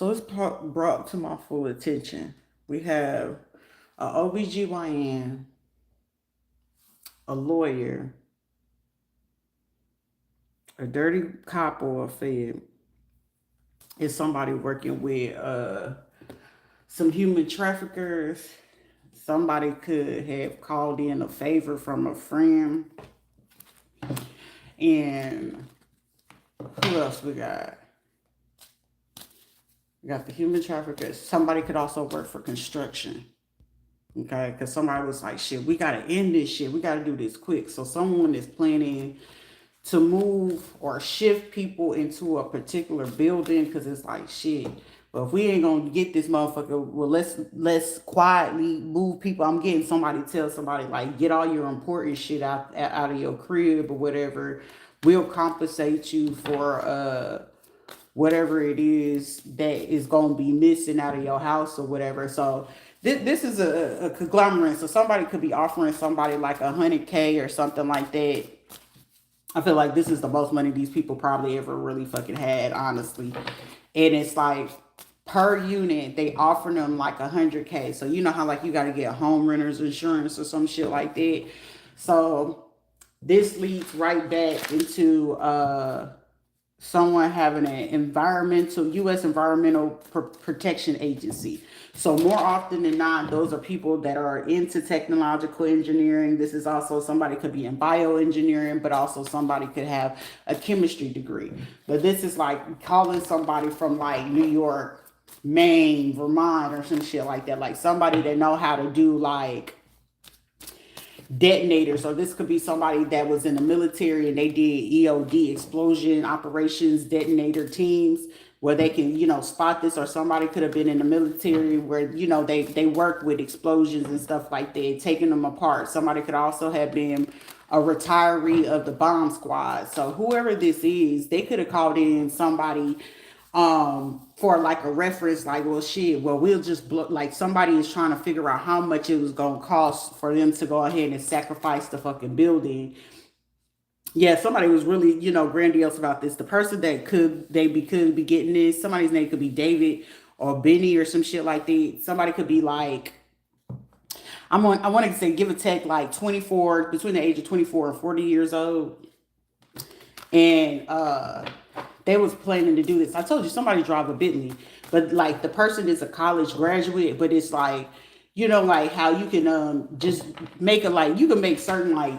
So it's brought to my full attention. We have a OBGYN, a lawyer, a dirty cop or a fed. Is somebody working with some human traffickers. Somebody could have called in a favor from a friend. And who else we got? We got the human traffickers. Somebody could also work for construction. Okay, because somebody was like, shit, we got to end this shit. We got to do this quick. So someone is planning to move or shift people into a particular building because it's like, shit. But if we ain't gonna get this motherfucker, well, let's quietly move people. I'm getting somebody tell somebody like, get all your important shit out of your crib or whatever. We'll compensate you for whatever it is that is gonna be missing out of your house or whatever. So this is a conglomerate. So somebody could be offering somebody like 100K or something like that. I feel like this is the most money these people probably ever really fucking had, honestly. And it's like per unit, they offer them like 100K. So you know how like you got to get home renters insurance or some shit like that. So this leads right back into someone having an U.S. Environmental Protection Agency. So more often than not, those are people that are into technological engineering. This is also somebody could be in bioengineering, but also somebody could have a chemistry degree. But this is like calling somebody from like New York, Maine, Vermont, or some shit like that. Like somebody that know how to do like detonators. So this could be somebody that was in the military and they did EOD, explosion operations detonator teams, where they can, spot this. Or somebody could have been in the military where, they work with explosions and stuff like that, taking them apart. Somebody could also have been a retiree of the bomb squad. So whoever this is, they could have called in somebody for like a reference, like, well, shit, well, we'll just like somebody is trying to figure out how much it was gonna cost for them to go ahead and sacrifice the fucking building. Yeah, somebody was really, grandiose about this. The person that could be getting this, somebody's name could be David or Benny or some shit like that. Somebody could be like, I want to say give or take like 24, between the age of 24 and 40 years old. And they was planning to do this. I told you somebody drive a Bentley, but like the person is a college graduate, but it's like, like how you can just make you can make certain like,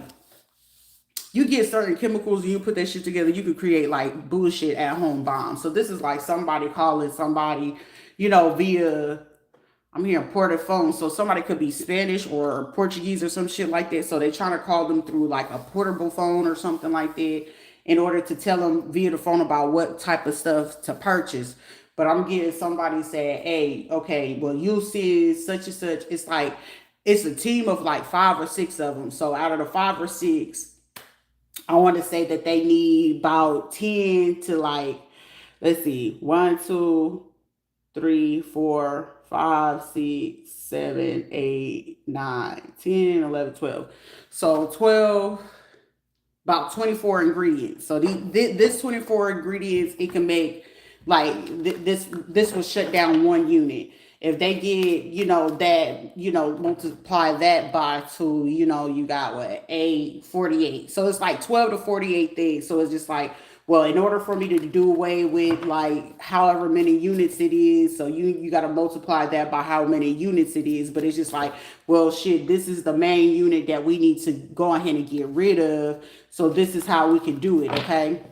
you get certain chemicals and you put that shit together, you could create like bullshit at home bombs. So this is like somebody calling somebody, via, I'm hearing ported phone. So somebody could be Spanish or Portuguese or some shit like that. So they're trying to call them through like a portable phone or something like that in order to tell them via the phone about what type of stuff to purchase. But I'm getting somebody saying, hey, okay, well, you see such and such. It's like, it's a team of like 5 or 6 of them. So out of the 5 or 6, I want to say that they need about 10 to like, let's see, 1, 2, 3, 4, 5, 6, 7, 8, 9, 10, 11, 12. So 12, about 24 ingredients. So this 24 ingredients, it can make like this will shut down 1 unit. If they get, that, multiply that by 2, you got what, 8, 48. So it's like 12 to 48 things. So it's just like, well, in order for me to do away with like however many units it is, so you got to multiply that by how many units it is. But it's just like, well, shit, this is the main unit that we need to go ahead and get rid of. So this is how we can do it, okay?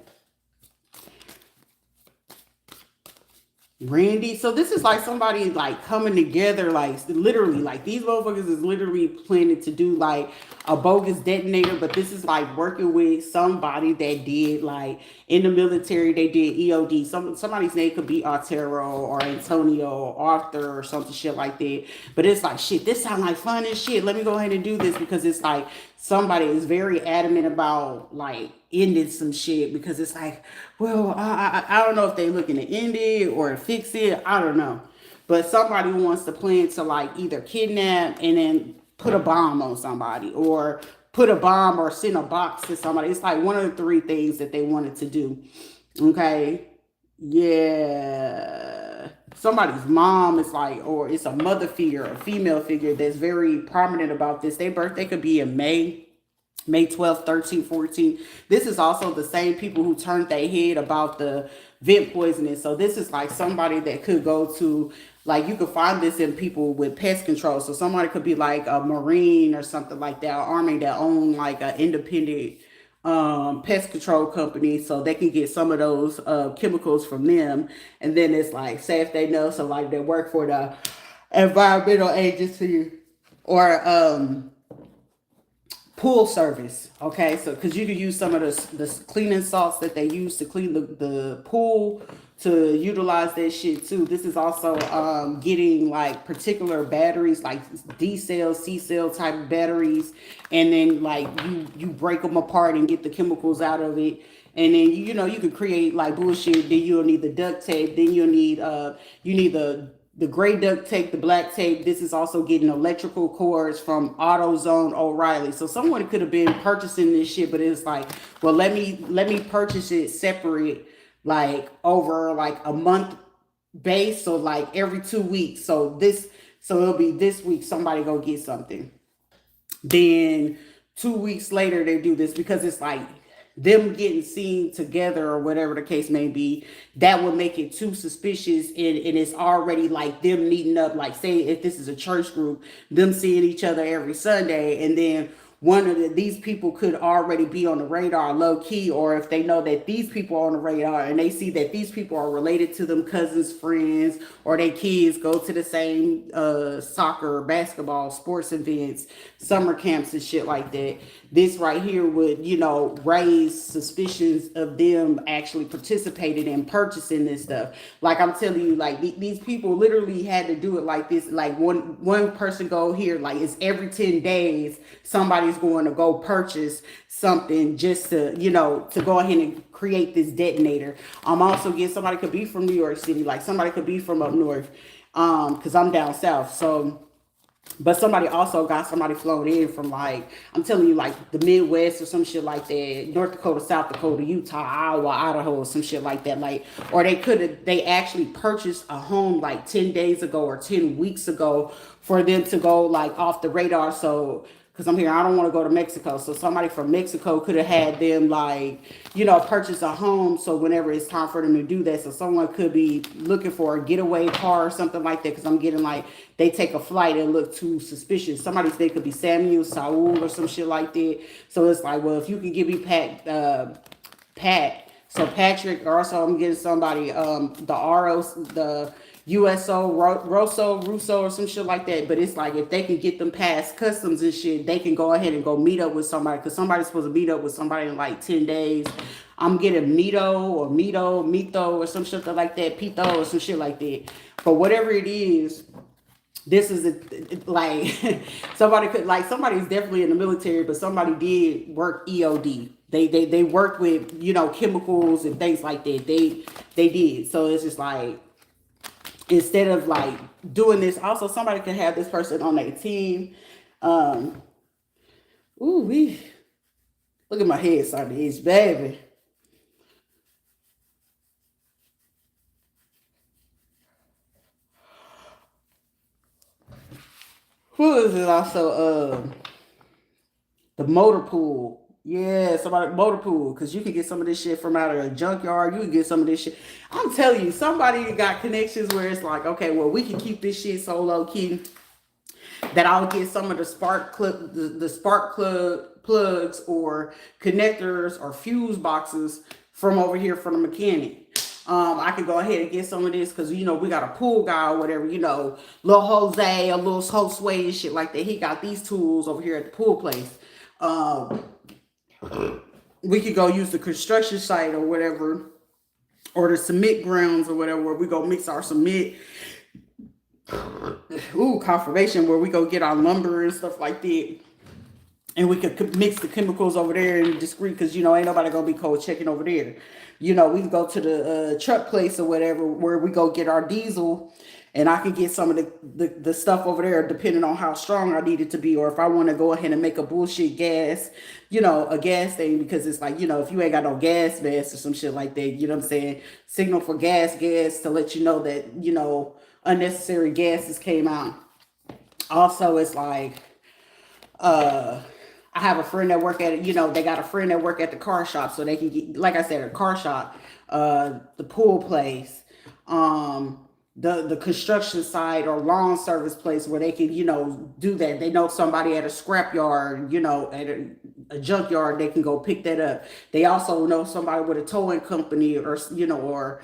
Randy. So this is like somebody like coming together, like literally, like these motherfuckers is literally planning to do like a bogus detonator, but this is like working with somebody that did like in the military, they did EOD. Somebody's name could be Artero or Antonio or Arthur or something shit like that. But it's like, shit, this sounds like fun as shit. Let me go ahead and do this, because it's like somebody is very adamant about like ending some shit, because it's like, well, I don't know if they looking to end it or fix it. I don't know. But somebody wants to plan to like either kidnap and then put a bomb on somebody, or put a bomb or send a box to somebody. It's like one of the 3 things that they wanted to do. Okay. Yeah. somebody's mom is like, or it's a mother figure, a female figure that's very prominent about this. Their birthday could be in May 12th, 13th, 14th. This is also the same people who turned their head about the vent poisoning. So this is like somebody that could go to, like, you could find this in people with pest control. So somebody could be like a Marine or something like that, or Army, that own like an independent pest control company, so they can get some of those chemicals from them. And then it's like, say if they know somebody that work for the environmental agency or pool service. Okay, so because you could use some of the cleaning salts that they use to clean the pool, to utilize that shit too. This is also getting like particular batteries, like D cell, C cell type batteries, and then like you break them apart and get the chemicals out of it. And then you can create like bullshit. Then you'll need the duct tape. Then you'll need you need the gray duct tape, the black tape. This is also getting electrical cords from AutoZone O'Reilly. So someone could have been purchasing this shit, but it's like, well, let me purchase it separate, like over like a month base. So like every 2 weeks. So it'll be this week somebody go get something. Then 2 weeks later they do this, because it's like them getting seen together or whatever the case may be. That would make it too suspicious, and it's already like them meeting up, like say if this is a church group, them seeing each other every Sunday, and then one of these people could already be on the radar low key, or if they know that these people are on the radar and they see that these people are related to them, cousins, friends, or their kids go to the same soccer, basketball, sports events, summer camps and shit like that. This right here would, raise suspicions of them actually participating in purchasing this stuff. Like I'm telling you, like these people literally had to do it like this. Like one person go here, like it's every 10 days somebody's going to go purchase something just to, to go ahead and create this detonator. I'm also getting somebody could be from New York City, like somebody could be from up north, because I'm down south. So, but somebody also got somebody flown in from, like, I'm telling you, like the Midwest or some shit like that, North Dakota, South Dakota, Utah, Iowa, Idaho, or some shit like that. Like, or they actually purchased a home like 10 days ago or 10 weeks ago for them to go like off the radar. So, because I'm here, I don't want to go to Mexico. So somebody from Mexico could have had them like, purchase a home. So whenever it's time for them to do that, so someone could be looking for a getaway car or something like that. Because I'm getting like, they take a flight and look too suspicious. Somebody said it could be Samuel, Saul, or some shit like that. So it's like, well, if you can give me Pat. So Patrick, also I'm getting somebody, the ROs, the USO, Russo, or some shit like that. But it's like, if they can get them past customs and shit, they can go ahead and go meet up with somebody, because somebody's supposed to meet up with somebody in like 10 days. I'm getting Mito, or some shit like that, Pito, or some shit like that. But whatever it is, this is like somebody's definitely in the military, but somebody did work EOD. They worked with, chemicals and things like that. They did. So it's just like, instead of like doing this, also somebody could have this person on their team. Look at my head, sorry, it's baby. Who is it also? The motor pool. Yeah, somebody motor pool, because you can get some of this shit from out of a junkyard. You can get some of this shit. I'm telling you, somebody got connections where it's like, okay, well, we can keep this shit so low key that I'll get some of the spark plug plugs or connectors or fuse boxes from over here from the mechanic. I can go ahead and get some of this, because we got a pool guy or whatever, little Jose, a little Josue and shit like that. He got these tools over here at the pool place. We could go use the construction site or whatever, or the cement grounds or whatever, where we go mix our cement. Confirmation, where we go get our lumber and stuff like that. and we could mix the chemicals over there in discreet, because ain't nobody gonna be cold checking over there. We can go to the truck place or whatever where we go get our diesel, and I can get some of the stuff over there depending on how strong I need it to be, or if I want to go ahead and make a bullshit gas, a gas thing, because it's like, if you ain't got no gas mask or some shit like that, you know what I'm saying? Signal for gas to let you know that, unnecessary gases came out. Also, it's like, uh I have a friend that work at, they got a friend that work at the car shop, so they can get, like I said, a car shop, the pool place, the construction site or lawn service place where they can, do that. They know somebody at a scrap yard, at a junkyard, they can go pick that up. They also know somebody with a towing company, or, or,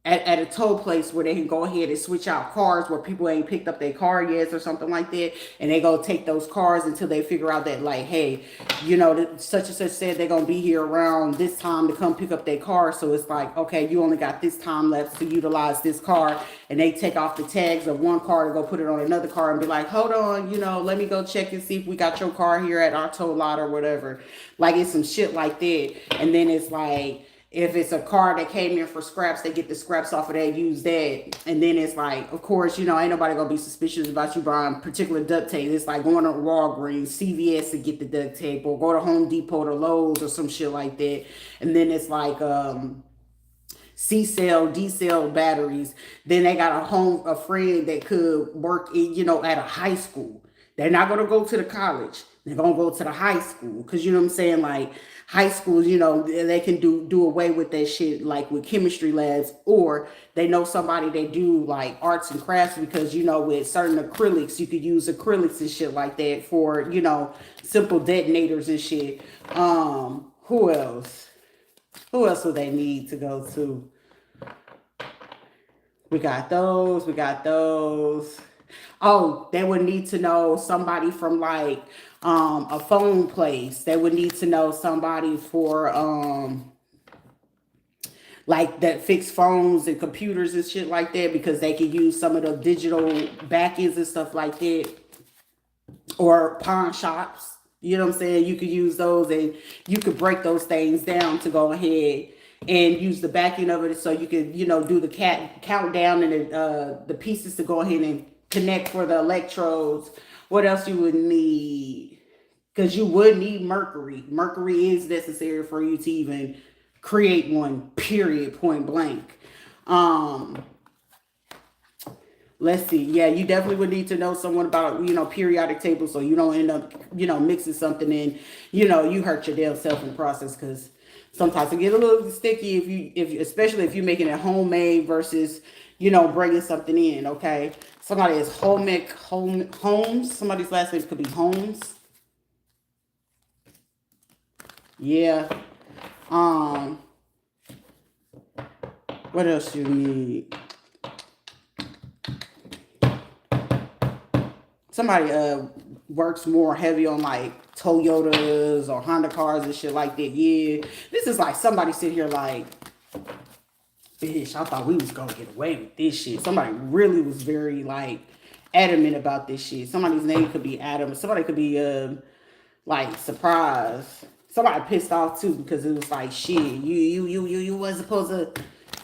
at a tow place where they can go ahead and switch out cars where people ain't picked up their car yet or something like that, and they go take those cars until they figure out that, like, hey, such and such said they're gonna be here around this time to come pick up their car, so it's like, okay, you only got this time left to utilize this car, and they take off the tags of one car to go put it on another car and be like, hold on, let me go check and see if we got your car here at our tow lot or whatever. Like, it's some shit like that. And then it's like, if it's a car that came in for scraps, they get the scraps off of that, use that. And then it's like, of course, ain't nobody gonna be suspicious about you buying particular duct tape. It's like going to Walgreens, CVS to get the duct tape, or go to Home Depot or Lowe's or some shit like that. And then it's like, C-cell, D-cell batteries. Then they got a friend that could work in, at a high school. They're not gonna go to the college. They're gonna go to the high school, because you know what I'm saying, like, high schools, they can do away with that shit, like with chemistry labs, or they know somebody that do like arts and crafts, because with certain acrylics, you could use acrylics and shit like that for simple detonators and shit. Who else? Who else would they need to go to? We got those. We got those. Oh, they would need to know somebody from like a phone place. They would need to know somebody for like that fix phones and computers and shit like that, because they could use some of the digital back-ends and stuff like that. Or pawn shops. You know what I'm saying? You could use those, and you could break those things down to go ahead and use the back end of it, so you could, do the countdown and the pieces to go ahead and connect for the electrodes. What else you would need? Because you would need mercury. Mercury is necessary for you to even create one, period, point blank. Let's see. Yeah, you definitely would need to know someone about, periodic tables, so you don't end up, mixing something in, you hurt your damn self in the process, because sometimes it get a little sticky especially if you're making it homemade versus, bringing something in. Okay. Somebody is Holmes. Somebody's last name could be Holmes. Yeah. What else do you need? Somebody works more heavy on like Toyotas or Honda cars and shit like that. Yeah. This is like somebody sit here like, bitch, I thought we was gonna get away with this shit. Somebody really was very like adamant about this shit. Somebody's name could be Adam. Somebody could be like surprised. Somebody pissed off too, because it was like, shit, you wasn't supposed to.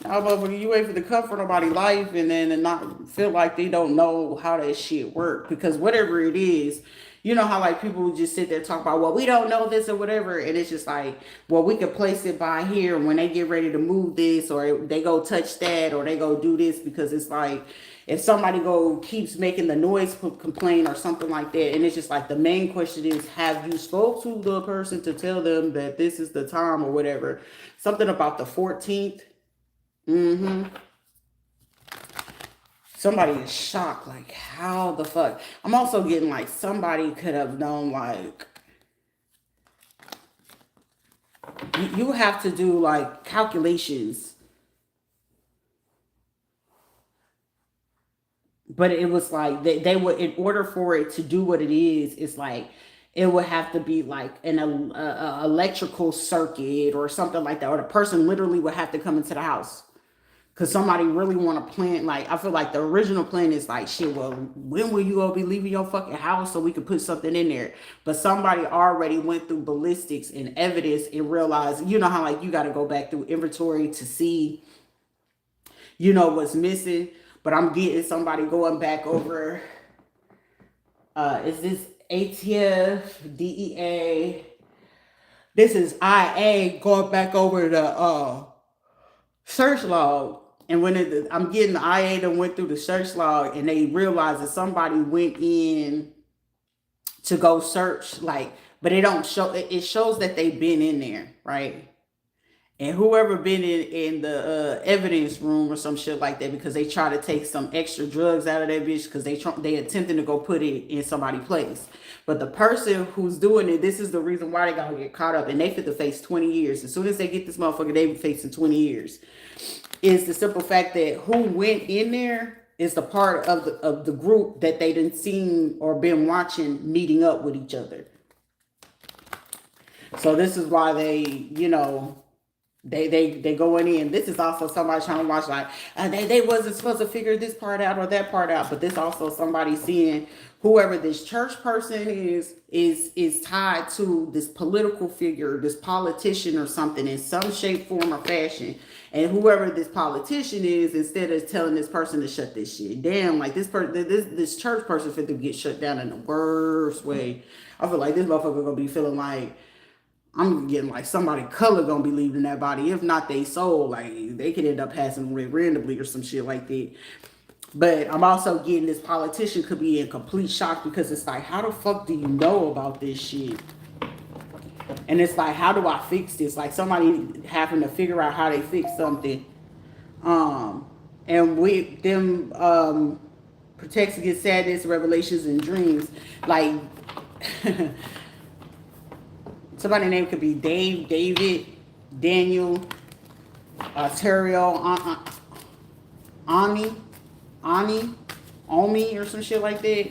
No, motherfucker, you wait for the comfort of nobody's life, and then not feel like they don't know how that shit work. Because whatever it is, you know how like people just sit there and talk about, well, we don't know this or whatever, and it's just like, well, we could place it by here, and when they get ready to move this, or they go touch that, or they go do this, because it's like, if somebody keeps making the noise complaint or something like that, and it's just like, the main question is, have you spoke to the person to tell them that this is the time or whatever? Something about the 14th. Somebody is shocked, like, how the fuck? I'm also getting like, somebody could have known, like, you have to do like calculations. But it was like, they would, in order for it to do what it is, it's like, it would have to be like an electrical circuit or something like that, or the person literally would have to come into the house. Because somebody really want to plan, like, I feel like the original plan is like, shit, well, when will you all be leaving your fucking house so we could put something in there? But somebody already went through ballistics and evidence and realized, you know how, like, you got to go back through inventory to see, you know, what's missing. But I'm getting somebody going back over, is this ATF, DEA? This is IA going back over the search log. And when I'm getting the IA that went through the search log and they realized that somebody went in to go search, like, but it don't show, it shows that they've been in there, right? And whoever been in the evidence room or some shit like that, because they try to take some extra drugs out of that bitch, because they attempting to go put it in somebody's place. But the person who's doing it, this is the reason why they gonna get caught up, and they fit to face 20 years. As soon as they get this motherfucker, they be facing 20 years. Is the simple fact that who went in there is the part of the group that they didn't seen or been watching meeting up with each other. So this is why they, you know, they going in. This is also somebody trying to watch, like, they wasn't supposed to figure this part out or that part out. But this also somebody seeing whoever this church person is tied to this political figure, this politician or something in some shape, form, or fashion. And whoever this politician is, instead of telling this person to shut this shit down, like this church person fit to get shut down in the worst way. I feel like this motherfucker gonna be feeling like, I'm getting like somebody color gonna be leaving that body. If not they soul, like they could end up passing away randomly or some shit like that. But I'm also getting this politician could be in complete shock, because it's like, how the fuck do you know about this shit? And it's like, how do I fix this? Like somebody having to figure out how they fix something. And with them protects against sadness, revelations, and dreams. Like somebody's name could be Dave, David, Daniel, Terrell, Ani, Omi, or some shit like that.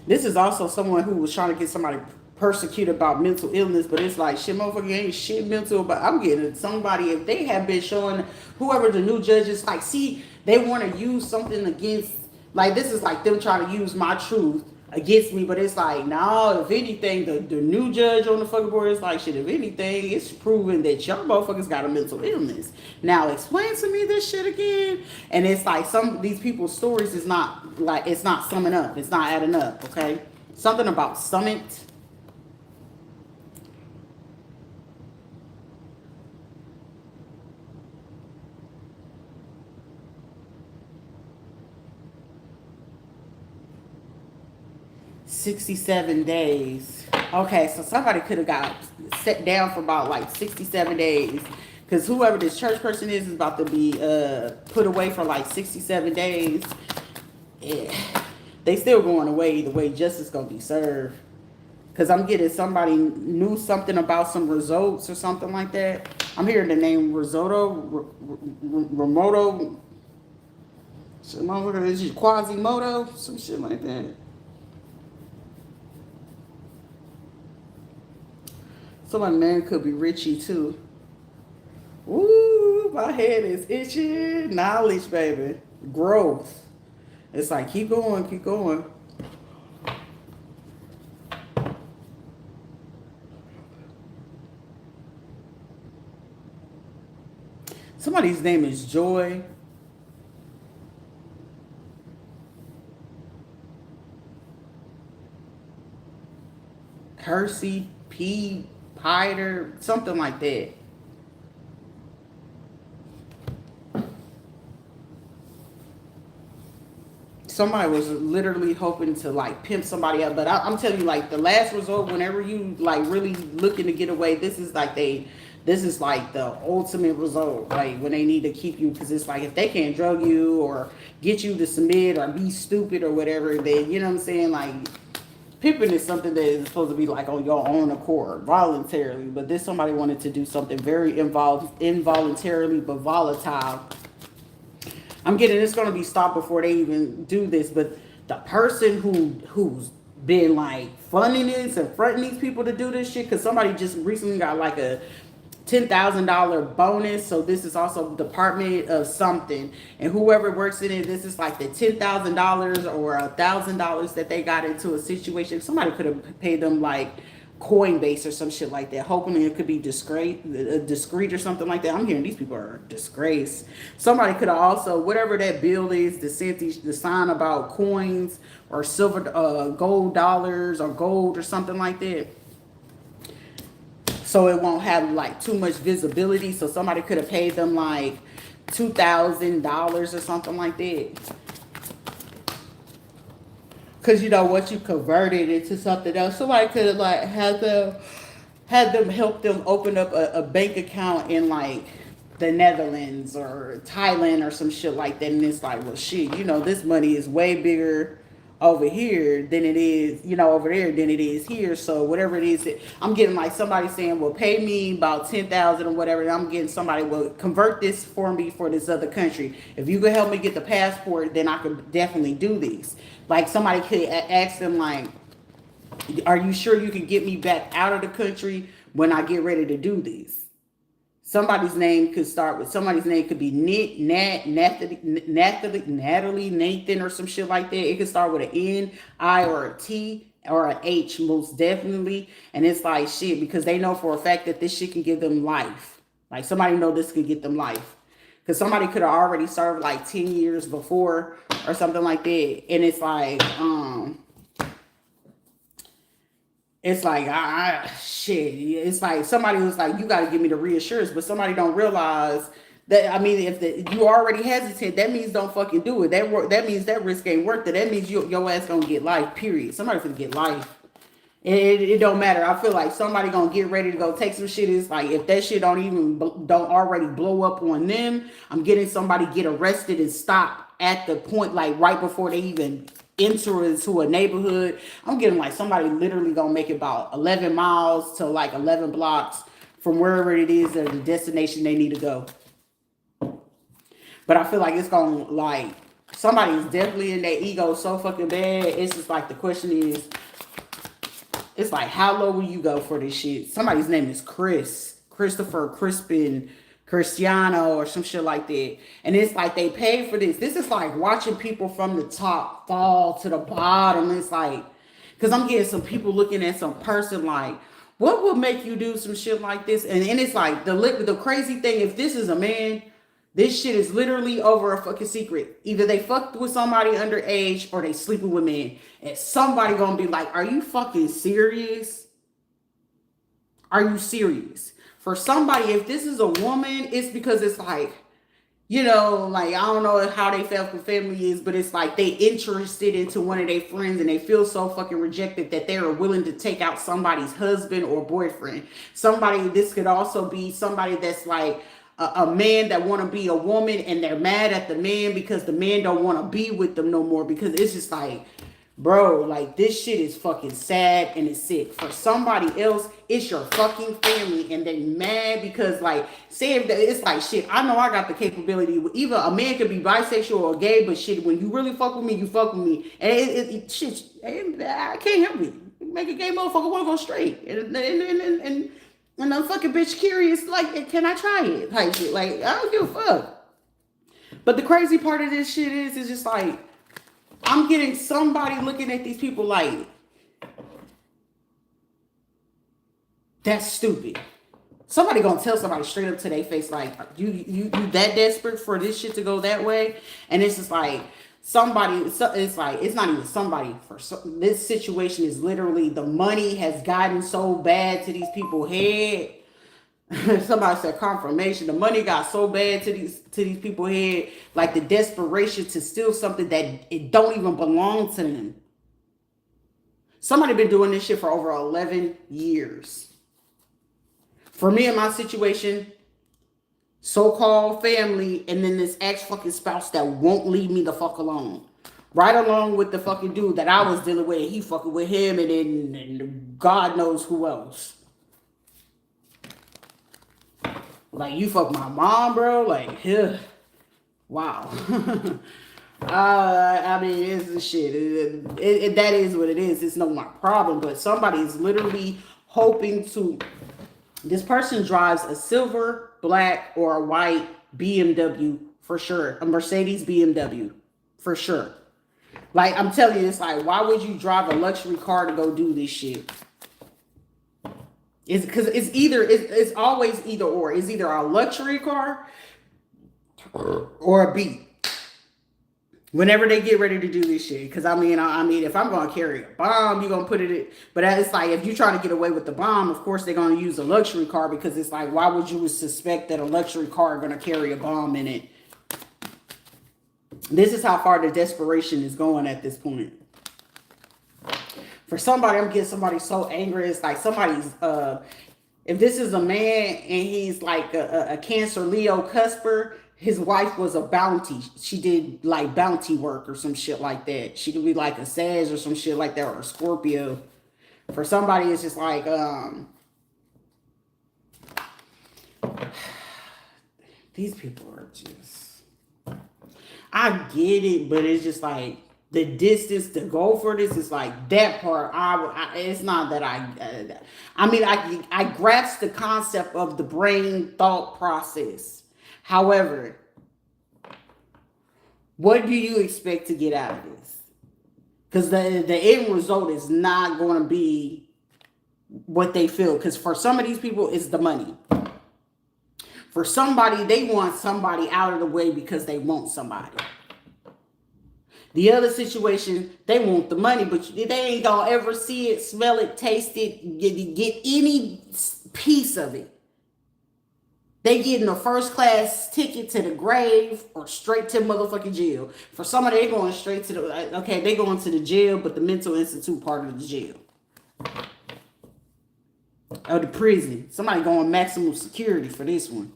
This is also someone who was trying to get somebody persecuted about mental illness, but it's like, shit, motherfucker, ain't shit mental. But I'm getting somebody, if they have been showing whoever the new judge is, like, see, they want to use something against, like, this is like them trying to use my truth against me. But it's like, no, if anything, the new judge on the fucking board is like, shit, if anything, it's proven that y'all motherfuckers got a mental illness. Now explain to me this shit again. And it's like, some of these people's stories is not, like, it's not summing up, it's not adding up. Okay, something about summit. 67 days. Okay, so somebody could have got set down for about like 67 days. Because whoever this church person is about to be put away for like 67 days. Yeah. They still going away either way. Justice going to be served. Because I'm getting somebody knew something about some results or something like that. I'm hearing the name Risotto, Remoto. Is it Quasimodo? Some shit like that. Somebody name could be Richie too. Ooh, my head is itching. Knowledge, baby. Growth. It's like, keep going, keep going. Somebody's name is Joy. Kersey P. Pider, something like that. Somebody was literally hoping to like pimp somebody up, but I'm telling you, like, the last resort, whenever you like really looking to get away, this is like the ultimate result, like when they need to keep you, because it's like if they can't drug you or get you to submit or be stupid or whatever, then, you know what I'm saying, like, pimping is something that is supposed to be like on your own accord, voluntarily. But this somebody wanted to do something very involuntarily, but volatile. I'm getting it's going to be stopped before they even do this. But the person who's been like funding this and fronting these people to do this shit, because somebody just recently got like a $10,000 bonus. So this is also department of something, and whoever works in it, this is like the $10,000 or $1,000 that they got into a situation. Somebody could have paid them like Coinbase or some shit like that, hoping it could be discreet or something like that. I'm hearing these people are disgraced. Somebody could have also, whatever that bill is, the sign about coins or silver, gold dollars or gold or something like that, so it won't have like too much visibility. So somebody could have paid them like $2,000 or something like that. Because you know what, you converted into something else. Somebody could have like had them help them open up a bank account in like the Netherlands or Thailand or some shit like that. And it's like, well, shit, you know, this money is way bigger over here than it is, you know, over there than it is here. So whatever it is, I'm getting like somebody saying, well, pay me about 10,000 or whatever. And I'm getting somebody, will convert this for me for this other country. If you could help me get the passport, then I could definitely do these. Like somebody could ask them like, are you sure you can get me back out of the country when I get ready to do these? Somebody's name could start with, somebody's name could be Natalie, Nathan, or some shit like that. It could start with an N, I, or a T, or an H, most definitely. And it's like shit, because they know for a fact that this shit can give them life. Like somebody know this could get them life. Because somebody could have already served like 10 years before or something like that. And it's like, shit. It's like somebody was like, you got to give me the reassurance, but somebody don't realize that. I mean, if you already hesitant, that means don't fucking do it. That means that risk ain't worth it. That means your ass gonna get life. Period. Somebody's gonna get life. It don't matter. I feel like somebody gonna get ready to go take some shit. It's like if that shit don't already blow up on them, I'm getting somebody get arrested and stop at the point like right before they even enter into a neighborhood. I'm getting like somebody literally gonna make it about 11 miles to like 11 blocks from wherever it is that the destination they need to go. But I feel like it's gonna like somebody is definitely in their ego so fucking bad. It's just like the question is, it's like, how low will you go for this shit? Somebody's name is Christopher, Crispin, Cristiano, or some shit like that. And it's like they paid for this. This is like watching people from the top fall to the bottom. It's like, because I'm getting some people looking at some person like, what would make you do some shit like this? And it's like, the crazy thing, if this is a man, this shit is literally over a fucking secret. Either they fucked with somebody underage or they sleeping with men. And somebody gonna be like, are you fucking serious? Are you serious? For somebody, if this is a woman, it's because it's like, you know, like, I don't know how they felt the family is, but it's like they interested into one of their friends and they feel so fucking rejected that they are willing to take out somebody's husband or boyfriend. This could also be somebody that's like, a man that want to be a woman and they're mad at the man because the man don't want to be with them no more, because it's just like, bro, like this shit is fucking sad and it's sick. For somebody else, it's your fucking family and they mad because like, say if it's like, shit, I know I got the capability. Either a man could be bisexual or gay, but shit, when you really fuck with me, you fuck with me. And shit, I can't help it. Make a gay motherfucker want to go straight. And the fucking bitch curious, like, can I try it? Like shit. Like, I don't give a fuck. But the crazy part of this shit is just like, I'm getting somebody looking at these people like, that's stupid. Somebody gonna tell somebody straight up to their face, like, you that desperate for this shit to go that way? And it's just like, it's like, it's not even somebody. This situation is literally, the money has gotten so bad to these people's head. Somebody said confirmation. The money got so bad to these people's head, like the desperation to steal something that it don't even belong to them. Somebody been doing this shit for over 11 years. For me and my situation, so-called family, and then this ex-fucking spouse that won't leave me the fuck alone. Right along with the fucking dude that I was dealing with, he fucking with him, and then God knows who else. Like, you fuck my mom, bro? Like, wow. I mean, it's the shit. That is what it is. It's no my problem. But somebody is literally hoping to. This person drives a silver, black, or a white BMW for sure. A Mercedes BMW for sure. Like I'm telling you, it's like, why would you drive a luxury car to go do this shit? It's because it's always either or. It's either a luxury car or a beat. Whenever they get ready to do this shit, because I mean, if I'm gonna carry a bomb, you're gonna put it in. But it's like if you're trying to get away with the bomb, of course they're gonna use a luxury car because it's like, why would you suspect that a luxury car gonna carry a bomb in it? This is how far the desperation is going at this point. For somebody, I'm getting somebody so angry. It's like somebody's if this is a man and he's like a Cancer Leo cusper, his wife was a bounty. She did like bounty work or some shit like that. She could be like a Sag or some shit like that, or a Scorpio. For somebody, it's just like these people are just, I get it, but it's just like the distance to go for this is like that part. It's not that I mean, I grasp the concept of the brain thought process. However, what do you expect to get out of this? Because the end result is not going to be what they feel. Because for some of these people, it's the money. For somebody, they want somebody out of the way because they want somebody. The other situation, they want the money, but they ain't gonna ever see it, smell it, taste it, get any piece of it. They getting a first class ticket to the grave or straight to motherfucking jail. For somebody, they going straight to the, okay, they going to the jail, but the mental institute part of the jail. Or the prison. Somebody going maximum security for this one.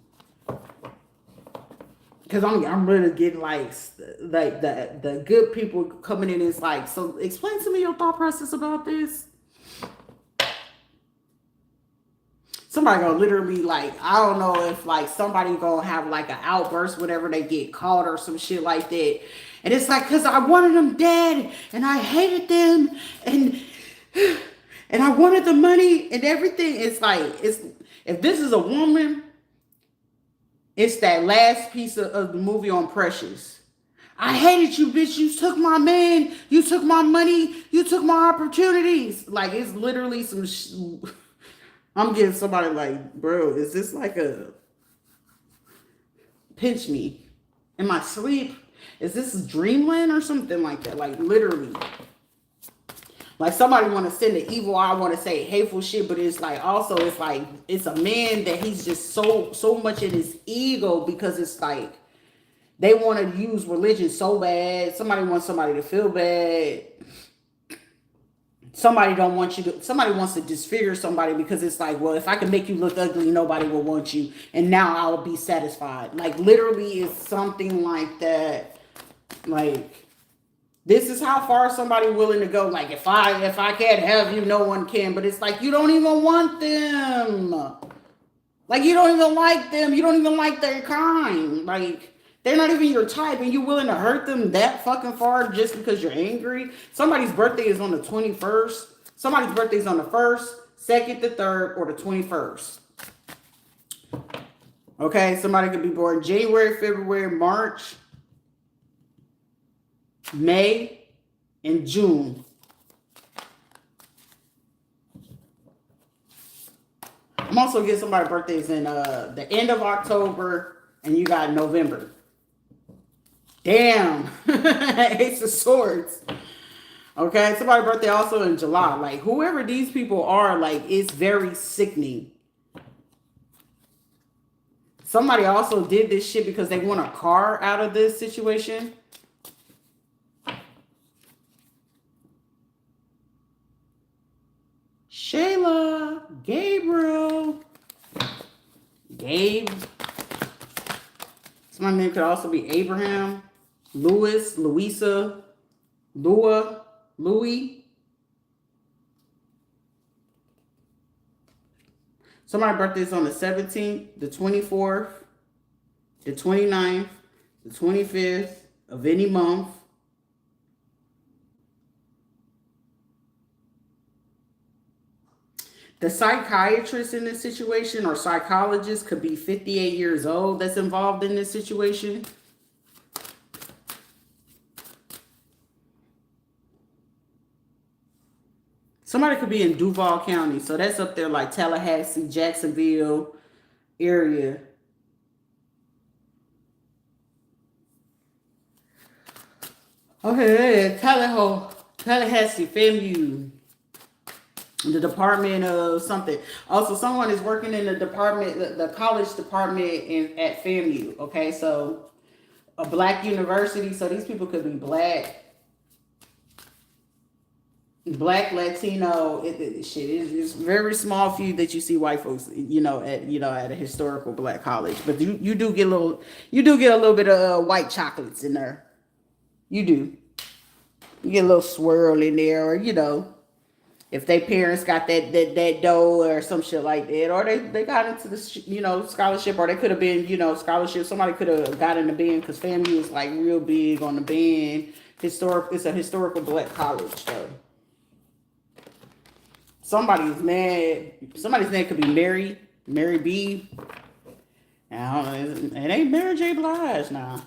Because I'm really getting like the good people coming in. It's like, so explain to me your thought process about this. Somebody gonna literally like, I don't know if like somebody gonna have like an outburst whenever they get caught or some shit like that. And it's like, cause I wanted them dead and I hated them and I wanted the money and everything. It's like, if this is a woman, it's that last piece of the movie on Precious. I hated you, bitch. You took my man. You took my money. You took my opportunities. Like, it's literally some... I'm getting somebody like, bro, is this like a... Pinch me. In my sleep? Is this dreamland or something like that? Like, literally. Like, somebody want to send the evil, I want to say hateful shit, but it's like, also, it's like, it's a man that he's just so much in his ego because it's like, they want to use religion so bad. Somebody wants somebody to feel bad. Somebody don't want you to, somebody wants to disfigure somebody because it's like, well, if I can make you look ugly, nobody will want you. And now I'll be satisfied. Like, literally, it's something like that. Like, this is how far somebody willing to go. Like, if I can't have you, no one can. But it's like, you don't even want them. Like, you don't even like them. You don't even like their kind. Like, they're not even your type. And you willing to hurt them that fucking far just because you're angry? Somebody's birthday is on the 21st. Somebody's birthday is on the 1st, 2nd, the 3rd, or the 21st. Okay, somebody could be born January, February, March, May, and June. I'm also getting somebody's birthdays in the end of October, and you got November. Damn. Ace of Swords. Okay, somebody's birthday also in July. Like, whoever these people are, like, it's very sickening. Somebody also did this shit because they want a car out of this situation. Shayla, Gabriel, Gabe. My name could also be Abraham, Louis, Louisa, Lua, Louis. Somebody's birthday is on the 17th, the 24th, the 29th, the 25th, of any month. The psychiatrist in this situation or psychologist could be 58 years old that's involved in this situation. Somebody could be in Duval County. So that's up there like Tallahassee, Jacksonville area. Okay, Tallahassee, FAMU. The department of something. Also, someone is working in the department, the college department at FAMU. Okay, so a black university. So these people could be black, Latino. Shit, it's very small few that you see white folks, at a historical black college. But you do get a little bit of white chocolates in there. You do. You get a little swirl in there, or if their parents got that dough or some shit like that, or they got into the scholarship, or they could have been scholarship. Somebody could have got in the band because FAMU is like real big on the band. It's a historical black college though. Somebody's mad. Somebody's name could be Mary B. I don't know. It ain't Mary J. Blige now.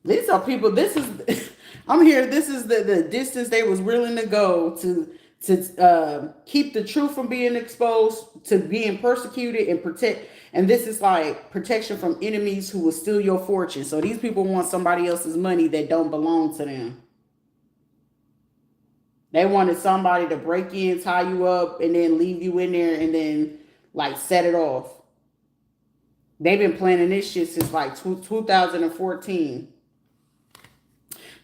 These are people. This is. I'm here. This is the distance they was willing to go to keep the truth from being exposed, to being persecuted and protect. And this is like protection from enemies who will steal your fortune. So these people want somebody else's money that don't belong to them. They wanted somebody to break in, tie you up, and then leave you in there and then like set it off. They've been planning this shit since like 2014.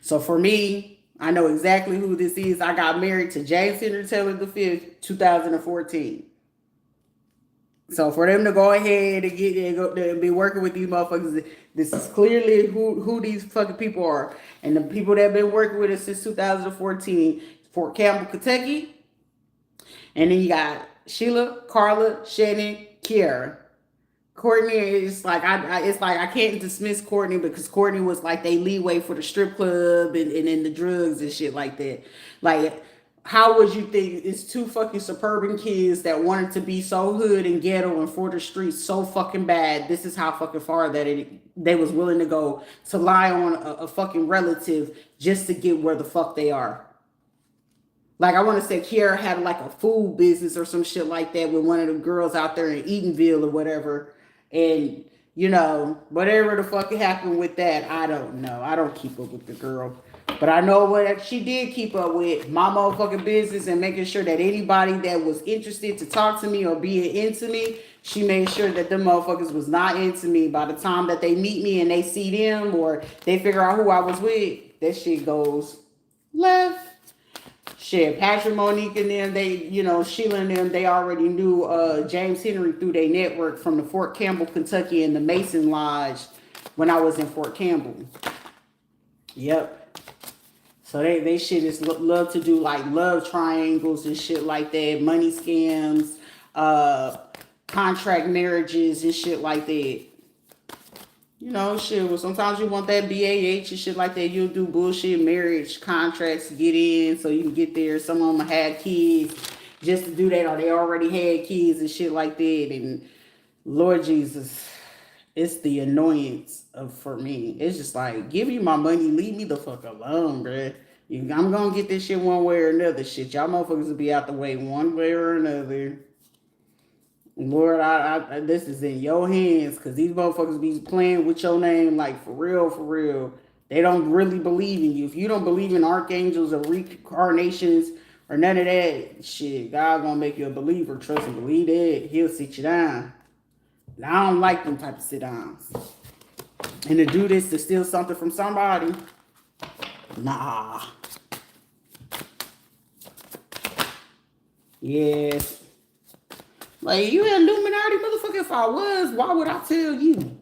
So for me, I know exactly who this is. I got married to James Henry Taylor V, 2014. So for them to go ahead and be working with these motherfuckers, this is clearly who these fucking people are. And the people that have been working with us since 2014, Fort Campbell, Kentucky. And then you got Sheila, Carla, Shannon, Kiara. Courtney is like I can't dismiss Courtney because Courtney was like they leeway for the strip club and then the drugs and shit like that. Like, how would you think it's two fucking suburban kids that wanted to be so hood and ghetto and for the streets so fucking bad? This is how fucking far that they was willing to go to lie on a fucking relative just to get where the fuck they are. Like, I want to say Kiara had like a food business or some shit like that with one of the girls out there in Eatonville or whatever. And, whatever the fuck happened with that, I don't know. I don't keep up with the girl. But I know what she did keep up with, my motherfucking business, and making sure that anybody that was interested to talk to me or be into me, she made sure that them motherfuckers was not into me. By the time that they meet me and they see them or they figure out who I was with, that shit goes left. Shit, Patrick, Monique, and them, Sheila and them, they already knew James Henry through their network from the Fort Campbell, Kentucky, and the Mason Lodge when I was in Fort Campbell. Yep. So they shit is love to do like love triangles and shit like that, money scams, contract marriages and shit like that. Shit, well, sometimes you want that BAH and shit like that. You'll do bullshit marriage contracts to get in so you can get there. Some of them had kids just to do that, or they already had kids and shit like that. And Lord Jesus, it's the annoyance for me. It's just like, give me my money, leave me the fuck alone, bruh. I'm gonna get this shit one way or another. Shit, y'all motherfuckers will be out the way one way or another. Lord, I this is in your hands, because these motherfuckers be playing with your name like for real, for real. They don't really believe in you. If you don't believe in archangels or reincarnations or none of that shit, God gonna make you a believer. Trust and believe that. He'll sit you down. And I don't like them type of sit downs. And to do this to steal something from somebody, nah. Yes. Like, you an Illuminati motherfucker. If I was, why would I tell you?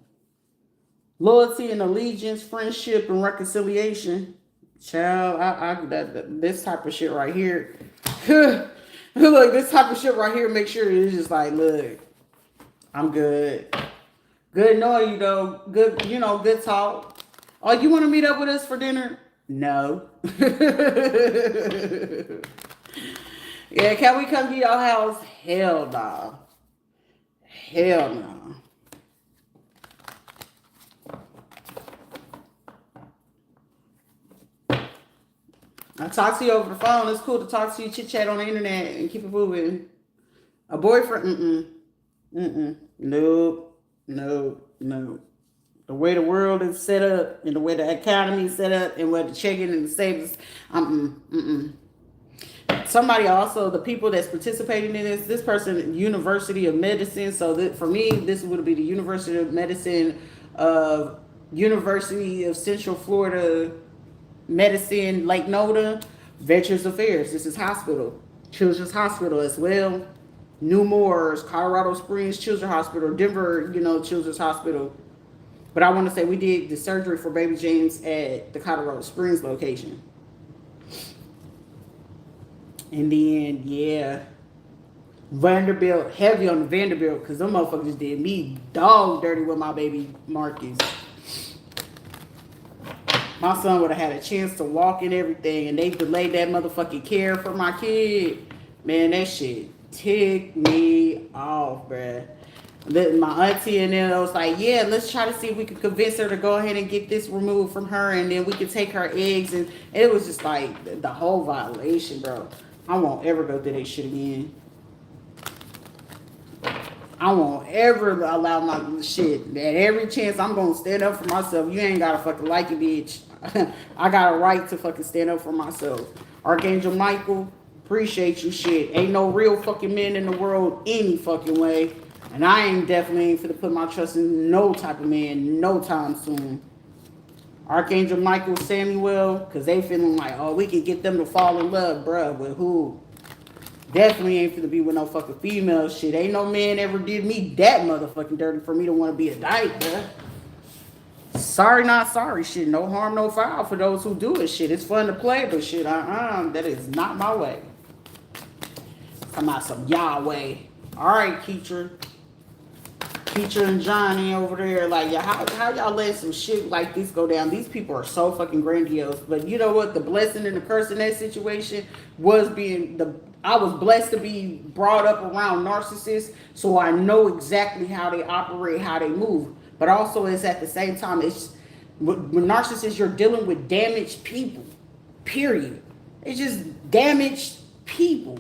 Loyalty and allegiance, friendship and reconciliation. Child, this type of shit right here. Look, this type of shit right here, make sure it's just like, look, I'm good. Good knowing you though. Good, good talk. Oh, you want to meet up with us for dinner? No. Yeah, can we come to your house? Hell no. Hell no. I talk to you over the phone. It's cool to talk to you, chit chat on the internet, and keep it moving. A boyfriend? Nope. Nope. No. The way the world is set up, and the way the economy is set up, and where the checking and the savings, somebody also, the people that's participating in this person, University of Medicine. So that for me, this would be the University of Medicine of University of Central Florida Medicine, Lake Noda, Veterans Affairs. This is hospital, Children's Hospital as well. New Moors, Colorado Springs Children's Hospital, Denver, Children's Hospital. But I want to say we did the surgery for baby James at the Colorado Springs location. And then, yeah, Vanderbilt, heavy on the Vanderbilt, because them motherfuckers did me dog dirty with my baby Marcus. My son would have had a chance to walk and everything, and they delayed that motherfucking care for my kid. Man, that shit ticked me off, bruh. My auntie and them was like, yeah, let's try to see if we could convince her to go ahead and get this removed from her, and then we could take her eggs. And it was just like the whole violation, bro. I won't ever go through that shit again. I won't ever allow my shit. At every chance, I'm going to stand up for myself. You ain't got to fucking like it, bitch. I got a right to fucking stand up for myself. Archangel Michael, appreciate you, shit. Ain't no real fucking men in the world any fucking way. And I ain't definitely ain't finna put my trust in no type of man no time soon. Archangel Michael, Samuel, because they feeling like, oh, we can get them to fall in love, bruh. With who? Definitely ain't finna be with no fucking female shit. Ain't no man ever did me that motherfucking dirty for me to want to be a dyke, bruh. Sorry, not sorry, shit. No harm, no foul for those who do it, shit. It's fun to play, but shit, that is not my way. Come out some Yahweh. All right, Keetra. Keetra and Johnny over there, like, yeah, how y'all let some shit like this go down? These people are so fucking grandiose. But you know what? The blessing and the curse in that situation was I was blessed to be brought up around narcissists, so I know exactly how they operate, how they move. But also, it's at the same time, it's with narcissists, you're dealing with damaged people. Period. It's just damaged people.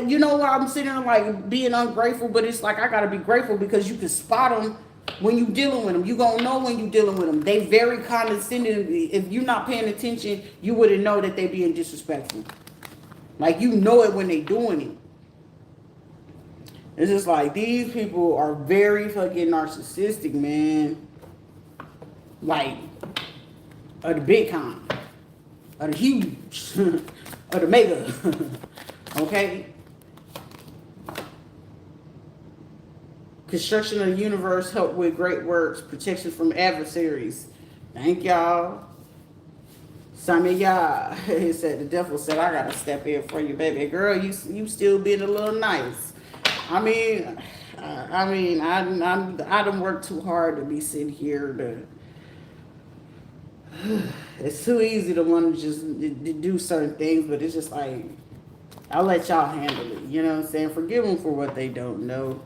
You know what, I'm sitting there like being ungrateful, but it's like I gotta be grateful because you can spot them when you dealing with them. You gonna know when you dealing with them. They very condescending. If you're not paying attention, you wouldn't know that they being disrespectful. Like, you know it when they doing it. It's just like these people are very fucking narcissistic, man. Like, of the big kind, of the huge, of the mega. Okay? Construction of the universe, help with great works, protection from adversaries. Thank y'all. Samia, he said, the devil said, I gotta step in for you, baby girl. You still being a little nice. I don't work too hard to be sitting here it's too easy to want to just do certain things, but it's just like, I'll let y'all handle it. You know what I'm saying? Forgive them for what they don't know.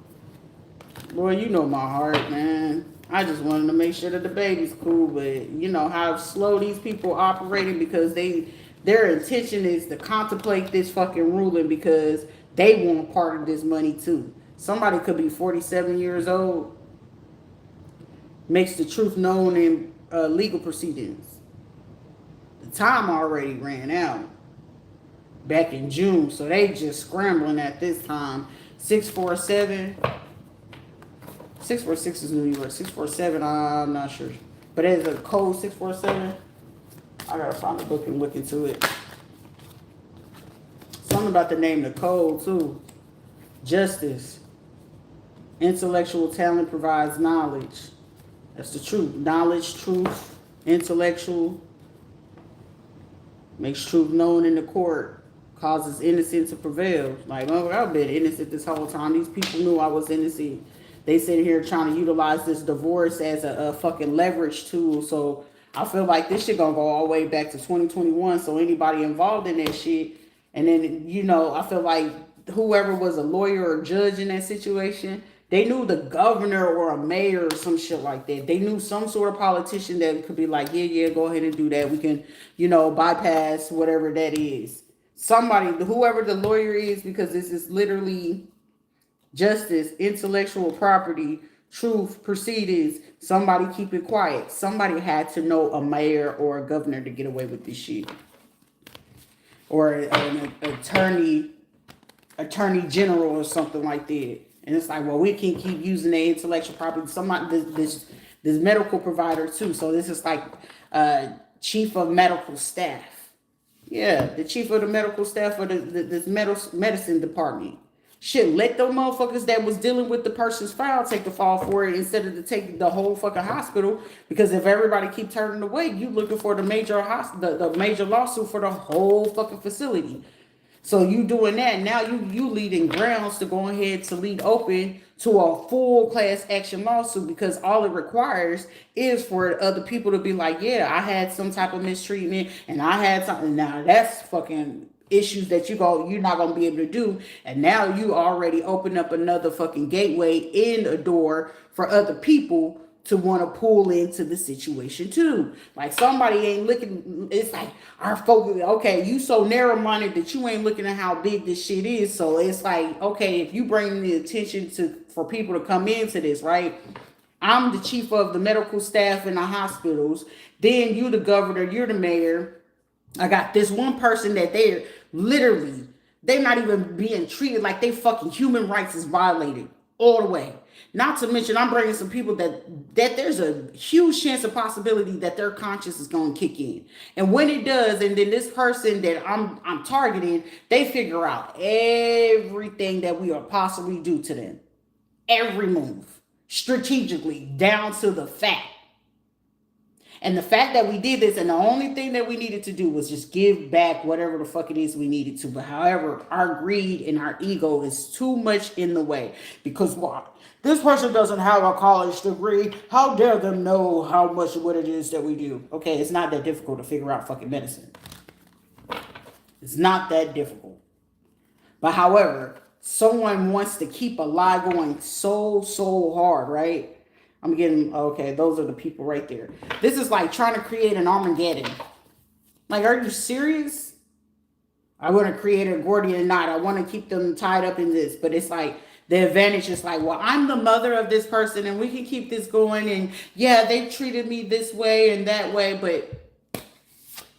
Lord, you know my heart, man. I just wanted to make sure that the baby's cool, but you know how slow these people operating because their intention is to contemplate this fucking ruling because they want part of this money too. Somebody could be 47 years old, makes the truth known in legal proceedings. The time already ran out back in June, so they just scrambling at this time. 647. 646 is New York. 647, I'm not sure. But there's a code 647. I gotta find a book and look into it. Something about the name of the code too. Justice. Intellectual talent provides knowledge. That's the truth. Knowledge, truth, intellectual. Makes truth known in the court. causes innocence to prevail. Like, well, I've been innocent this whole time. These people knew I was innocent. They sit here trying to utilize this divorce as a fucking leverage tool. So I feel like this shit gonna go all the way back to 2021. So anybody involved in that shit, and then, you know, I feel like whoever was a lawyer or judge in that situation, they knew the governor or a mayor or some shit like that. They knew some sort of politician that could be like, yeah, yeah, go ahead and do that. We can, you know, bypass whatever that is. Somebody, whoever the lawyer is, because this is literally justice, intellectual property, truth, proceedings. Somebody keep it quiet. Somebody had to know a mayor or a governor to get away with this shit. Or an attorney general or something like that. And it's like, well, we can keep using the intellectual property. Somebody, this medical provider too. So this is like chief of medical staff. Yeah, the chief of the medical staff for this medicine department. Shit, let them motherfuckers that was dealing with the person's file take the fall for it instead of to take the whole fucking hospital. Because if everybody keep turning away, you looking for the major the major lawsuit for the whole fucking facility. So you doing that, now you leading grounds to go ahead to lead open to a full class action lawsuit, because all it requires is for other people to be like, yeah, I had some type of mistreatment and I had something. Now that's fucking issues that you're not gonna be able to do. And now you already open up another fucking gateway in a door for other people to want to pull into the situation too. Like, somebody ain't looking, it's like our focus, okay, you so narrow-minded that you ain't looking at how big this shit is. So it's like, okay, if you bring the attention for people to come into this, right? I'm the chief of the medical staff in the hospitals, then you the governor, you're the mayor. I got this one person that they're literally, they're not even being treated like they fucking human rights is violated all the way. Not to mention, I'm bringing some people that there's a huge chance of possibility that their conscience is going to kick in. And when it does, and then this person that I'm targeting, they figure out everything that we are possibly do to them. Every move. Strategically, down to the fact. And the fact that we did this, and the only thing that we needed to do was just give back whatever the fuck it is we needed to. But however, our greed and our ego is too much in the way. Because why? This person doesn't have a college degree. How dare them know how much of what it is that we do? Okay, it's not that difficult to figure out fucking medicine. It's not that difficult. But however, someone wants to keep a lie going so hard, right? I'm getting, okay, those are the people right there. This is like trying to create an Armageddon. Like, are you serious? I want to create a Gordian knot. I want to keep them tied up in this. But it's like, the advantage is like, well, I'm the mother of this person and we can keep this going. And yeah, they treated me this way and that way. But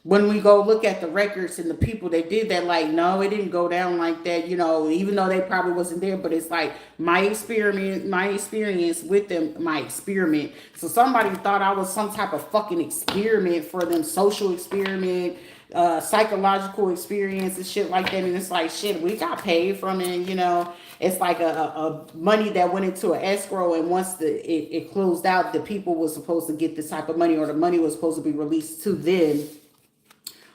when we go look at the records and the people that did that, like, no, it didn't go down like that, you know, even though they probably wasn't there. But it's like my experience with them, my experiment. So somebody thought I was some type of fucking experiment for them, social experiment, psychological experience and shit like that. And it's like, shit, we got paid from it, you know. It's like a money that went into an escrow, and once it closed out, the people were supposed to get this type of money, or the money was supposed to be released to them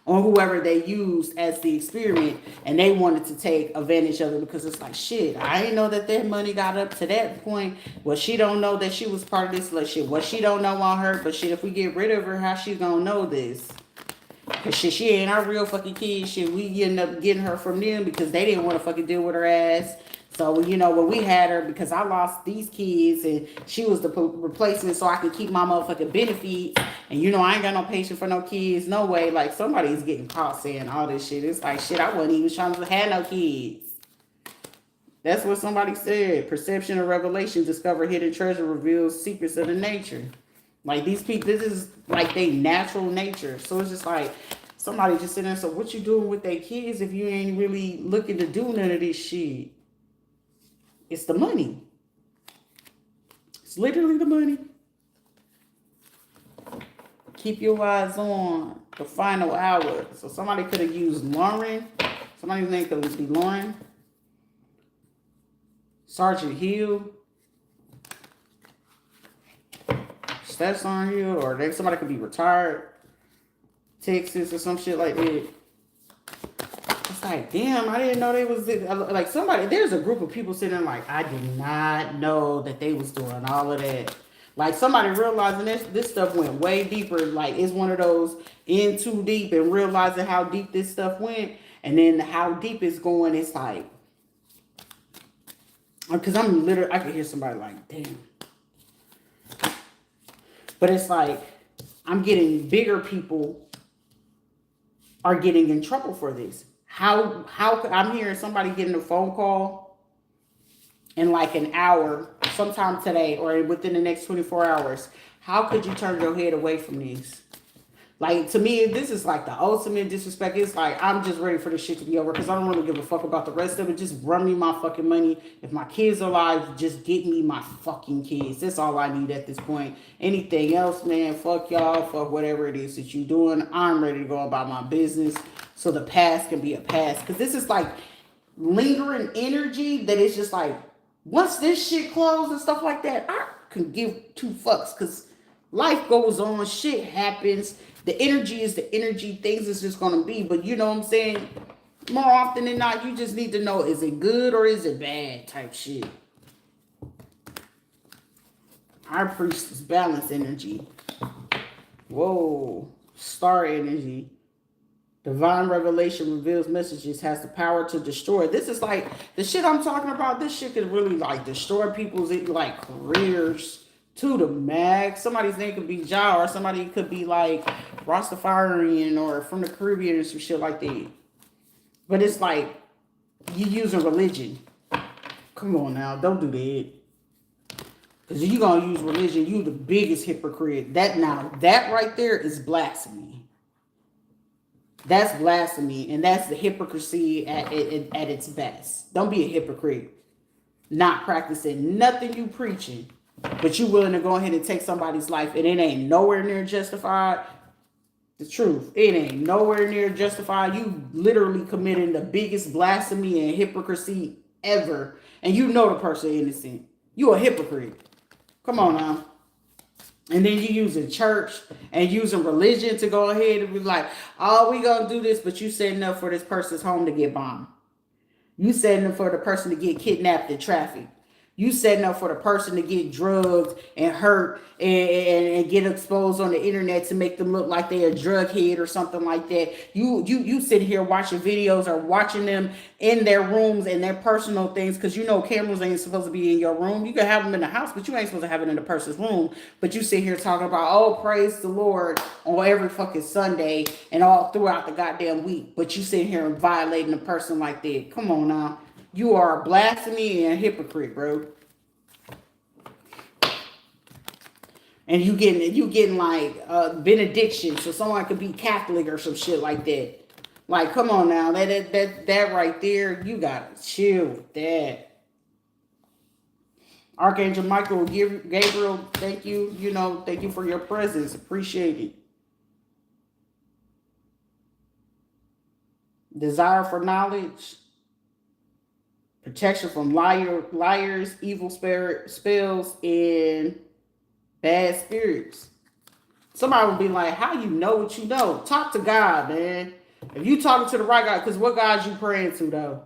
or whoever they used as the experiment, and they wanted to take advantage of it because it's like, shit, I didn't know that that money got up to that point. Well, she don't know that she was part of this. Like, shit, well, she don't know on her, but shit, if we get rid of her, how she gonna know this? Cause shit, she ain't our real fucking kid. Shit, we end up getting her from them because they didn't want to fucking deal with her ass. So, you know, when we had her, because I lost these kids and she was the replacement so I could keep my motherfucking benefits. And, you know, I ain't got no patience for no kids. No way. Like, somebody's getting caught saying all this shit. It's like, shit, I wasn't even trying to have no kids. That's what somebody said. Perception or revelation, discover hidden treasure, reveals secrets of the nature. Like, these people, this is like their natural nature. So it's just like, somebody just sitting there, so what you doing with their kids if you ain't really looking to do none of this shit? It's the money. It's literally the money. Keep your eyes on the final hour. So somebody could have used Lauren. Somebody's name could be Lauren. Sergeant Hill. Stetson Hill. Or then somebody could be retired. Texas or some shit like that. It's like, damn, I didn't know they was like somebody. There's a group of people sitting like, I did not know that they was doing all of that. Like somebody realizing this stuff went way deeper. Like it's one of those in too deep and realizing how deep this stuff went, and then how deep it's going. It's like, because I'm literally, I could hear somebody like, damn. But it's like I'm getting bigger people are getting in trouble for this. How I'm hearing somebody getting a phone call in like an hour, sometime today or within the next 24 hours. How could you turn your head away from these? Like, to me, this is like the ultimate disrespect. It's like, I'm just ready for this shit to be over because I don't really give a fuck about the rest of it. Just run me my fucking money. If my kids are alive, just get me my fucking kids. That's all I need at this point. Anything else, man, fuck y'all, fuck whatever it is that you're doing. I'm ready to go about my business so the past can be a past. Because this is like lingering energy that is just like, once this shit closed and stuff like that, I can give two fucks because life goes on, shit happens. The energy is the energy. Things is just going to be. But you know what I'm saying? More often than not, you just need to know, is it good or is it bad type shit. Our priest is balance energy. Whoa. Star energy. Divine revelation reveals messages, has the power to destroy. This is like, the shit I'm talking about, this shit could really like destroy people's like careers to the max. Somebody's name could be Ja, or somebody could be like Rastafarian or from the Caribbean or some shit like that. But it's like, you using religion. Come on now, don't do that. Because if you're going to use religion, you the biggest hypocrite. That right there is blasphemy. That's blasphemy, and that's the hypocrisy at its best. Don't be a hypocrite. Not practicing nothing you preaching, but you willing to go ahead and take somebody's life, and it ain't nowhere near justified. The truth, it ain't nowhere near justified. You literally committing the biggest blasphemy and hypocrisy ever, and you know the person innocent. You a hypocrite. Come on now. And then you using church and using religion to go ahead and be like, oh, we gonna do this, but you setting up for this person's home to get bombed. You setting up for the person to get kidnapped in traffic. You setting up for the person to get drugged and hurt and get exposed on the internet to make them look like they're a drug head or something like that. You sit here watching videos or watching them in their rooms and their personal things, because you know cameras ain't supposed to be in your room. You can have them in the house, but you ain't supposed to have it in the person's room. But you sit here talking about, oh, praise the Lord on every fucking Sunday and all throughout the goddamn week. But you sit here and violating a person like that. Come on now. You are a blasphemy and a hypocrite, bro. And you getting like benediction, so someone could be Catholic or some shit like that. Like, come on now, that right there, you gotta chill with that. Archangel Michael, Gabriel, thank you. Thank you for your presence. Appreciate it. Desire for knowledge. Protection from liars, evil spells, and bad spirits. Somebody would be like, how you know what you know? Talk to God, man. If you talking to the right God, because what God you praying to, though?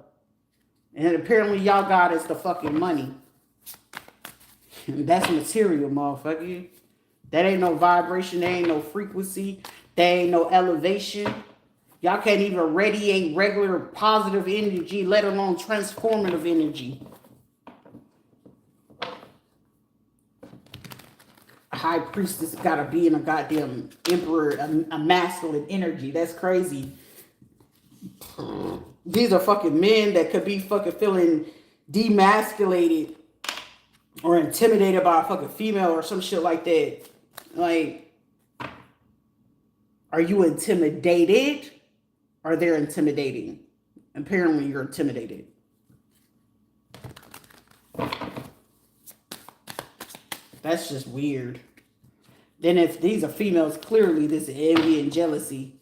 And apparently y'all God is the fucking money. That's material, motherfucker. That ain't no vibration. There ain't no frequency. There ain't no elevation. Y'all can't even radiate regular positive energy, let alone transformative energy. A high priestess gotta be in a goddamn emperor, a masculine energy. That's crazy. These are fucking men that could be fucking feeling demasculated or intimidated by a fucking female or some shit like that. Like, are you intimidated? Or they're intimidating? Apparently you're intimidated. That's just weird. Then if these are females, clearly this is envy and jealousy.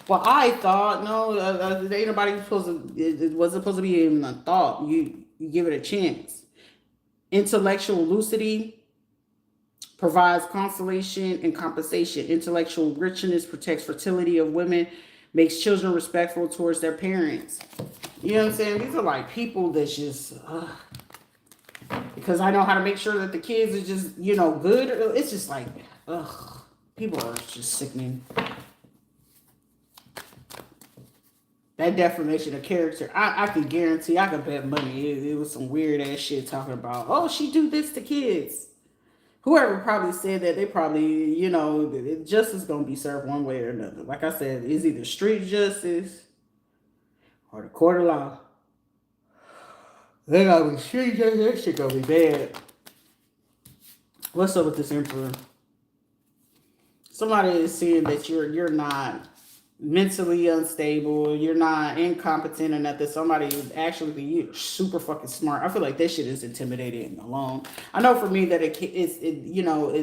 Well, I thought, no, ain't nobody supposed to, it wasn't supposed to be even a thought. You give it a chance. Intellectual lucidity provides consolation and compensation. Intellectual richness protects fertility of women, makes children respectful towards their parents. You know what I'm saying? These are like people that's just, because I know how to make sure that the kids are just, you know, good. It's just like, ugh, people are just sickening. That defamation of character, I can guarantee, I could bet money it was some weird ass shit talking about, oh, she do this to kids. Whoever probably said that, they probably, you know, justice gonna be served one way or another. Like I said, it's either street justice or the court of law. They gotta be street justice. That shit gonna be bad. What's up with this emperor? Somebody is saying that you're not mentally unstable, you're not incompetent or nothing. Somebody is actually, you're super fucking smart. I feel like this shit is intimidating alone. I know for me that it is. You know what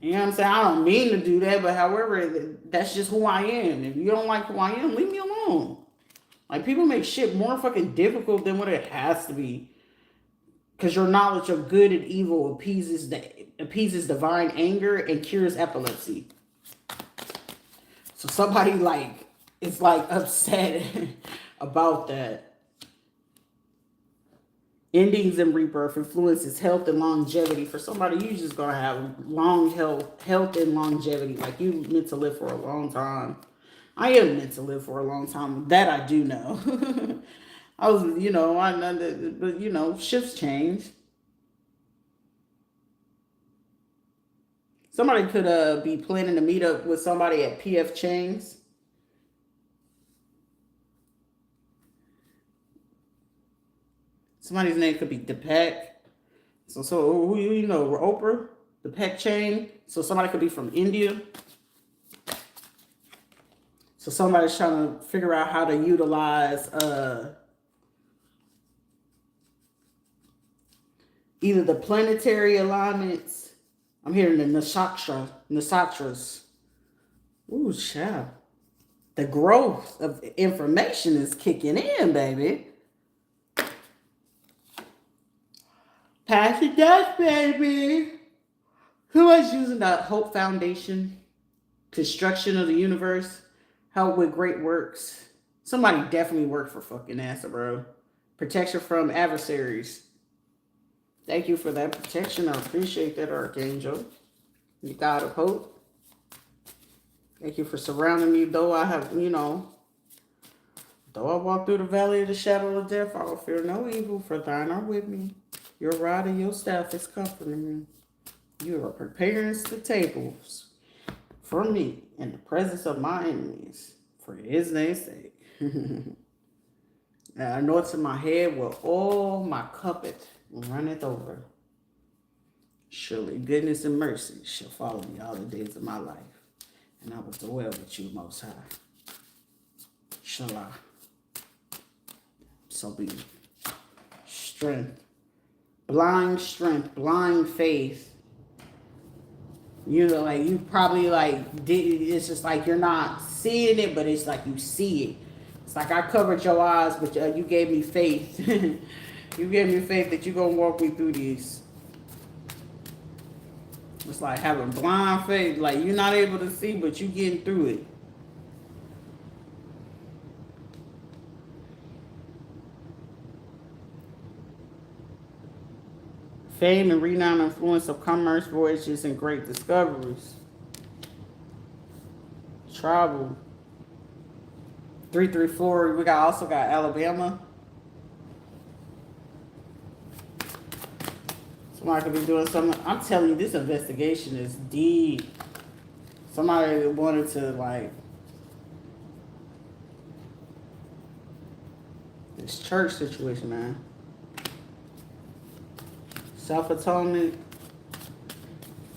I'm saying? I don't mean to do that, but however, that's just who I am. If you don't like who I am, leave me alone. Like, people make shit more fucking difficult than what it has to be. Because your knowledge of good and evil appeases divine anger and cures epilepsy. So somebody like is like upset about that. Endings and rebirth influences health and longevity. For somebody, you just gonna have long health and longevity. Like, you meant to live for a long time. I am meant to live for a long time. That I do know. I was, you know, but you know, shifts change. Somebody could be planning to meet up with somebody at PF Chang's. Somebody's name could be Deepak. So who, you know, Oprah, Deepak chain. So somebody could be from India. So somebody's trying to figure out how to utilize either the planetary alignments. I'm hearing the nakshatras. Ooh, child. The growth of information is kicking in, baby. Pass the dust, baby. Who is using the Hope Foundation? Construction of the universe. Help with great works. Somebody definitely worked for fucking NASA, bro. Protection from adversaries. Thank you for that protection. I appreciate that, Archangel. You God of hope. Thank you for surrounding me. Though I have, you know, though I walk through the valley of the shadow of death, I will fear no evil, for thine are with me. Your rod and your staff is comforting me. You are preparing the tables for me in the presence of my enemies, for his name's sake. And I anoint my head with all my cuppeth runneth over. Surely goodness and mercy shall follow me all the days of my life, and I will dwell with you most high. Shalom. So be strength, blind faith. You know, like, you probably like did. It's just like you're not seeing it, but it's like you see it. It's like I covered your eyes, but you gave me faith. You gave me faith that you're gonna walk me through these. It's like having blind faith, like you're not able to see, but you getting through it. Fame and renown influence of commerce, voyages, and great discoveries. Travel. 334. We also got Alabama. Somebody could be doing something. I'm telling you, this investigation is deep. Somebody wanted to, like, this church situation, man. Self-atonement,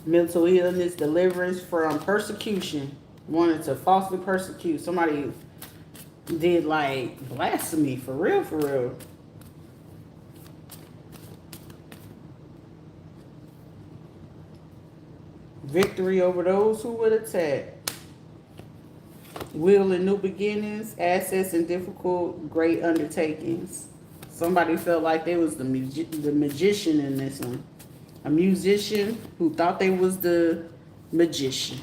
mental illness, deliverance from persecution. Wanted to falsely persecute. Somebody did, like, blasphemy, for real, for real. Victory over those who would attack. Will and new beginnings, assets and difficult, great undertakings. Somebody felt like they was the magician in this one. A musician who thought they was the magician.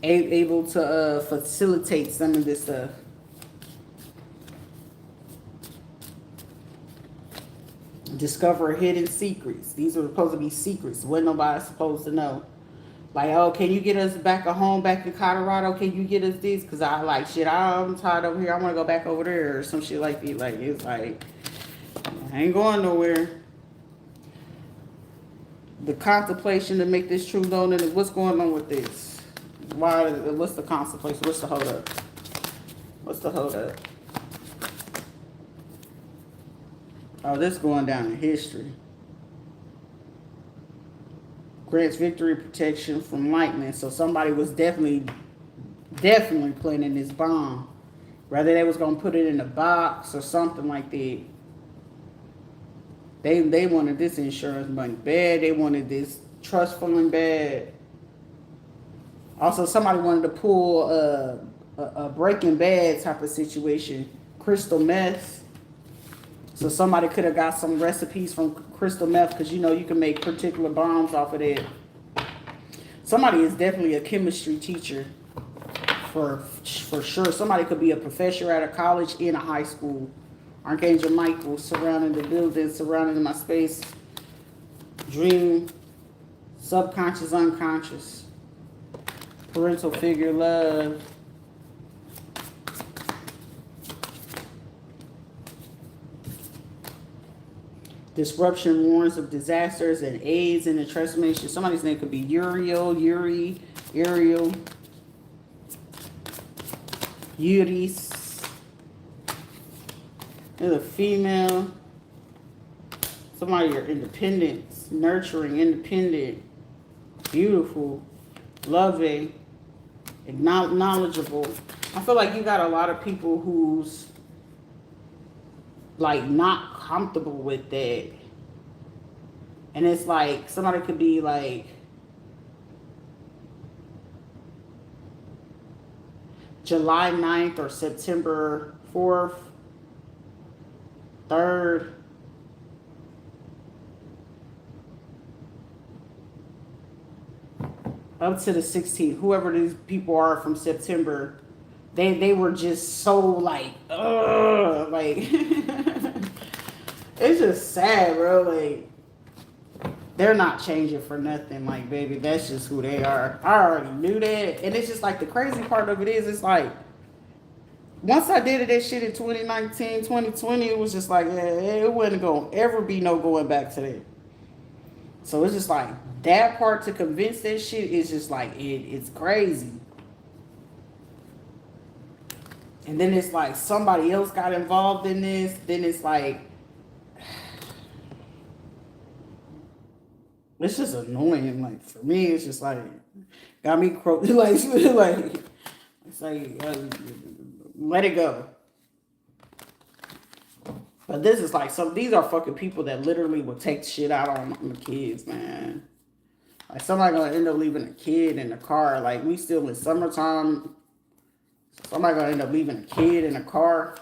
able to facilitate some of this stuff. Discover hidden secrets. These are supposed to be secrets. What nobody's supposed to know. Like, oh, can you get us back at home, back in Colorado? Can you get us this? Because I like shit. I'm tired over here. I want to go back over there or some shit like that. Like, it's like, I ain't going nowhere. The contemplation to make this true known. And what's going on with this? Why? What's the contemplation? What's the hold up? What's the hold up? Oh, this going down in history. Grants victory protection from lightning. So somebody was definitely planting this bomb. Whether they was gonna put it in a box or something like that. They wanted this insurance money bad. They wanted this trust fund bad. Also, somebody wanted to pull a Breaking Bad type of situation. Crystal meth. So somebody could have got some recipes from crystal meth because you know you can make particular bombs off of that. Somebody is definitely a chemistry teacher for sure. Somebody could be a professor at a college and a high school. Archangel Michael surrounding the building, surrounding my space. Dream, subconscious, unconscious. Parental figure, love. Disruption warns of disasters and aids in the transformation. Somebody's name could be Uriel, Yuri, Ariel, Uris. There's a female. Somebody are independence, nurturing, independent, beautiful, loving, knowledgeable. I feel like you got a lot of people who's like not comfortable with that. And it's like somebody could be like July 9th or September 4th, 3rd. Up to the 16th. Whoever these people are from September, they were just so like, ugh, like it's just sad, bro. Like they're not changing for nothing. Like, baby, that's just who they are. I already knew that. And it's just like the crazy part of it is, it's like once I did that shit in 2019, 2020, it was just like, yeah, it wasn't gonna ever be no going back to that. So it's just like that part to convince that shit is just like it's crazy. And then it's like somebody else got involved in this. Then it's like it's just annoying. Like for me, it's just like got me like it's like let it go. But this is like these are fucking people that literally will take shit out on the kids, man. Like somebody gonna end up leaving a kid in the car. Like we still in summertime. Somebody gonna end up leaving a kid in a car.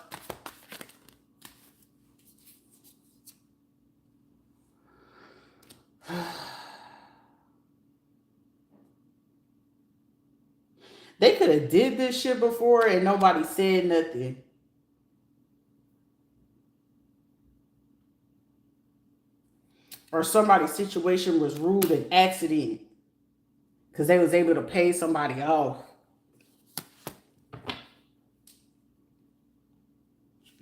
They could have did this shit before and nobody said nothing. Or somebody's situation was ruled an accident because they was able to pay somebody off.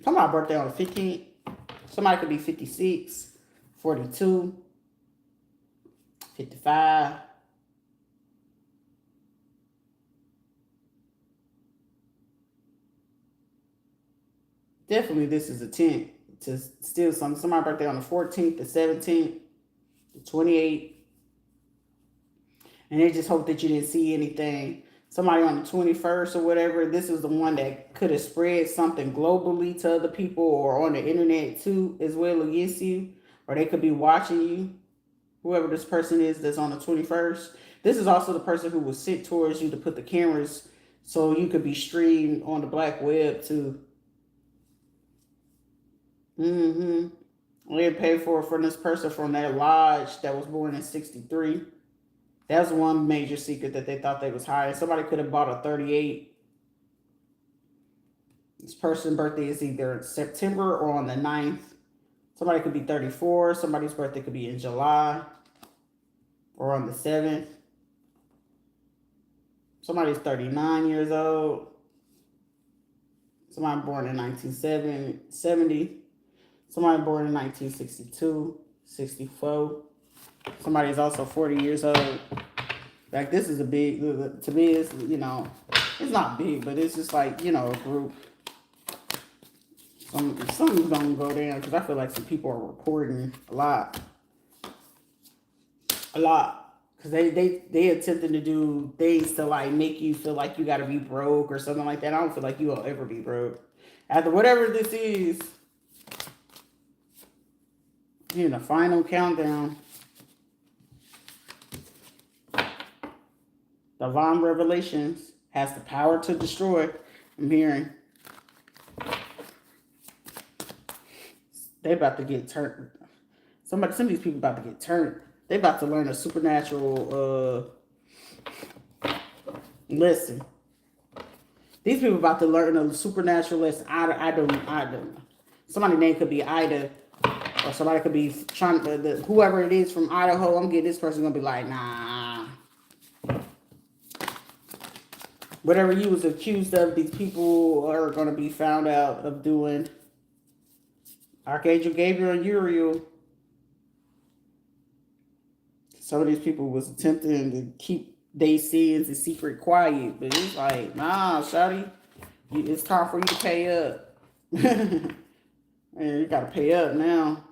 Somebody's birthday on the 15th. Somebody could be 56, 42, 55. Definitely this is a attempt to steal something. Somebody's birthday on the 14th, the 17th, the 28th. And they just hope that you didn't see anything. Somebody on the 21st or whatever, this is the one that could have spread something globally to other people or on the internet too as well against you. Or they could be watching you. Whoever this person is that's on the 21st. This is also the person who was sent towards you to put the cameras so you could be streamed on the black web too. They paid for this person from that lodge that was born in 63. That's one major secret that they thought they was hiding. Somebody could have bought a 38. This person's birthday is either September or on the 9th. Somebody could be 34. Somebody's birthday could be in July or on the 7th. Somebody's 39 years old. Somebody born in 1970. Somebody born in 1962, 64. Somebody's also 40 years old. Like, this is a big, to me, it's, you know, it's not big, but it's just like, you know, a group. Something's gonna go down because I feel like some people are reporting a lot. Because they attempting to do things to like make you feel like you got to be broke or something like that. I don't feel like you will ever be broke. After whatever this is, in the final countdown, divine revelations has the power to destroy. I'm hearing. They about to get turned. Some of these people about to get turned. They about to learn a supernatural lesson. These people about to learn a supernatural lesson. I don't know. Somebody's name could be Ida, or somebody could be trying to, whoever it is from Idaho. I'm getting this person gonna be like, nah. Whatever you was accused of, these people are gonna be found out of doing. Archangel Gabriel and Uriel. Some of these people was attempting to keep their sins and secret quiet, but it's like, nah, shawty, it's time for you to pay up. Man, you gotta pay up now.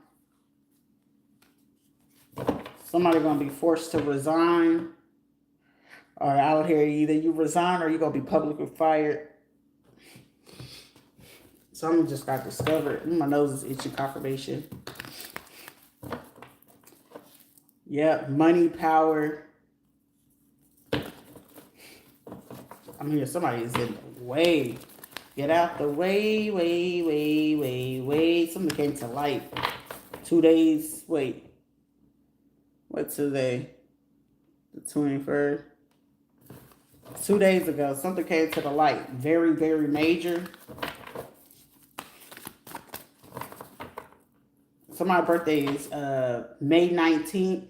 Somebody gonna be forced to resign, or out here, either you resign or you gonna be publicly fired. Something just got discovered. My nose is itching. Confirmation. Yeah, money, power. I'm here. Somebody is in the way. Get out the way, way. Something came to light. 2 days. Wait. What's today? The 21st. 2 days ago, something came to the light. Very, very major. Somebody's birthday is May 19th.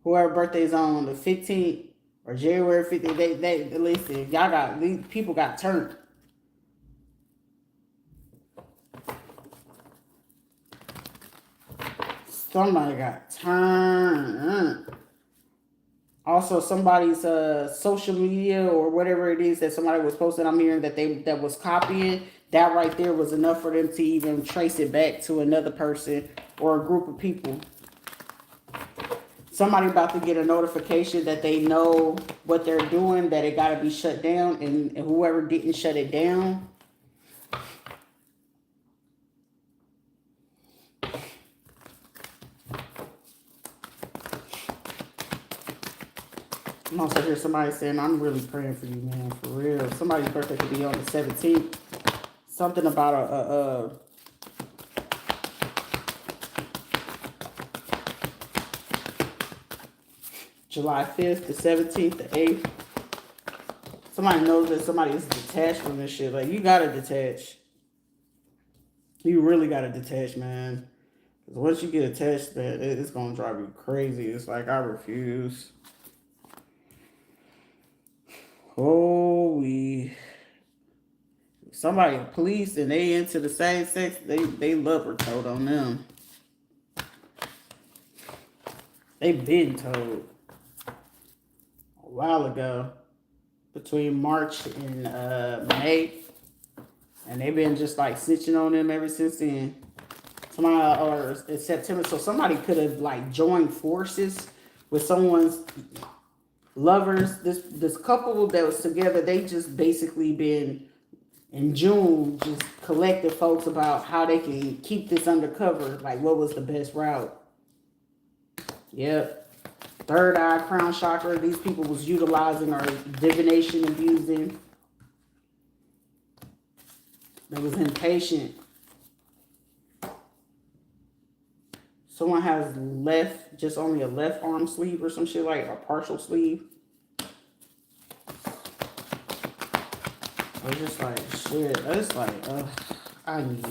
Whoever birthday is on the 15th or January 15th, they listen, y'all got, these people got turned. Somebody got turned. Also, somebody's social media or whatever it is that somebody was posting, I'm hearing that was copying. That right there was enough for them to even trace it back to another person or a group of people. Somebody about to get a notification that they know what they're doing, that it got to be shut down, and whoever didn't shut it down. I'm also hear somebody saying, I'm really praying for you, man, for real. Somebody's birthday could be on the 17th. Something about July 5th, the 17th, the 8th. Somebody knows that somebody is detached from this shit. Like, you gotta detach. You really gotta detach, man. Because once you get attached, man, it's gonna drive you crazy. It's like, I refuse. Somebody, police, and they into the same sex, they love her told on them. They've been told a while ago, between March and May, and they've been just like snitching on them ever since then. Somebody, or it's September, so somebody could have like joined forces with someone's lovers. This couple that was together, they just basically been in June just collected folks about how they can keep this undercover, like what was the best route. Yep. Third eye, crown chakra, these people was utilizing or divination, abusing. They was impatient. Someone has left, just only a left arm sleeve or some shit, like a partial sleeve. It's just like, shit. It's like, I need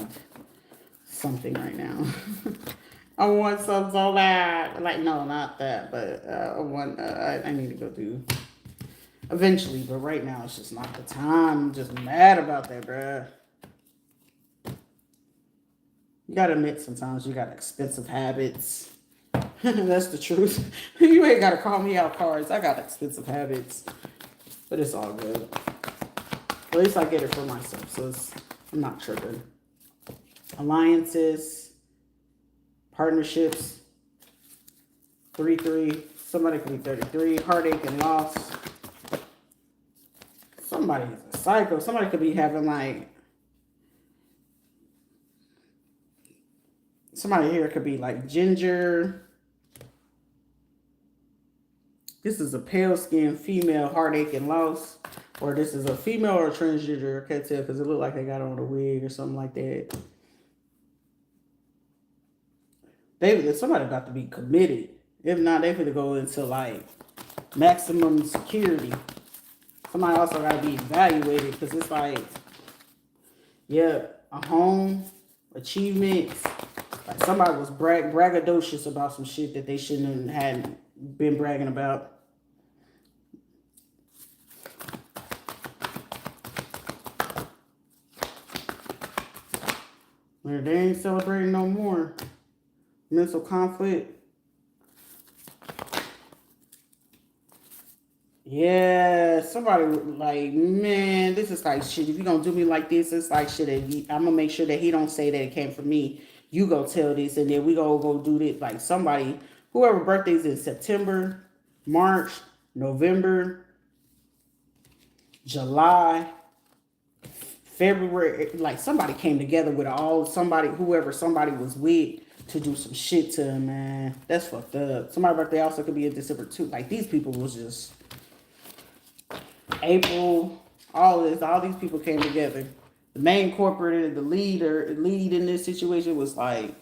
something right now. I want some so bad. Like, no, not that, but I need to go do eventually, but right now it's just not the time. I'm just mad about that, bruh. You gotta admit sometimes you got expensive habits. That's the truth. You ain't gotta call me out, cards. I got expensive habits, but it's all good. At least I get it for myself, so I'm not tripping. Alliances, partnerships, 3-3. Somebody could be 33. Heartache and loss. Somebody's a psycho. Somebody could be having like, somebody here could be like ginger. This is a pale skinned female, heartache and loss. Or this is a female or a transgender. I can't tell because it looked like they got on a wig or something like that. Somebody about to be committed. If not, they could go into like maximum security. Somebody also got to be evaluated because it's like, yeah, a home, achievements. Like somebody was braggadocious about some shit that they shouldn't have been bragging about. They ain't celebrating no more. Mental conflict. Yeah, somebody like, man, this is like shit. If you gonna do me like this, it's like shit. I'm gonna make sure that he don't say that it came from me. You go tell this, and then we go do this. Like somebody, whoever birthday's in September, March, November, July, February, like somebody came together with whoever somebody was with to do some shit to him, man. That's fucked up. Somebody's birthday also could be in December too. Like these people was just April, all these people came together. The main corporate and the lead in this situation was like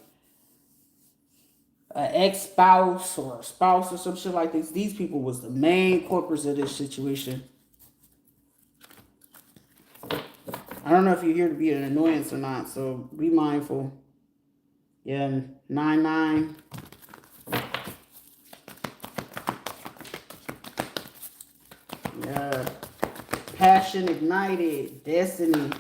an ex-spouse or a spouse or some shit like this. These people was the main corporates of this situation. I don't know if you're here to be an annoyance or not, so be mindful. Yeah, 9-9. Yeah. Passion ignited. Destiny.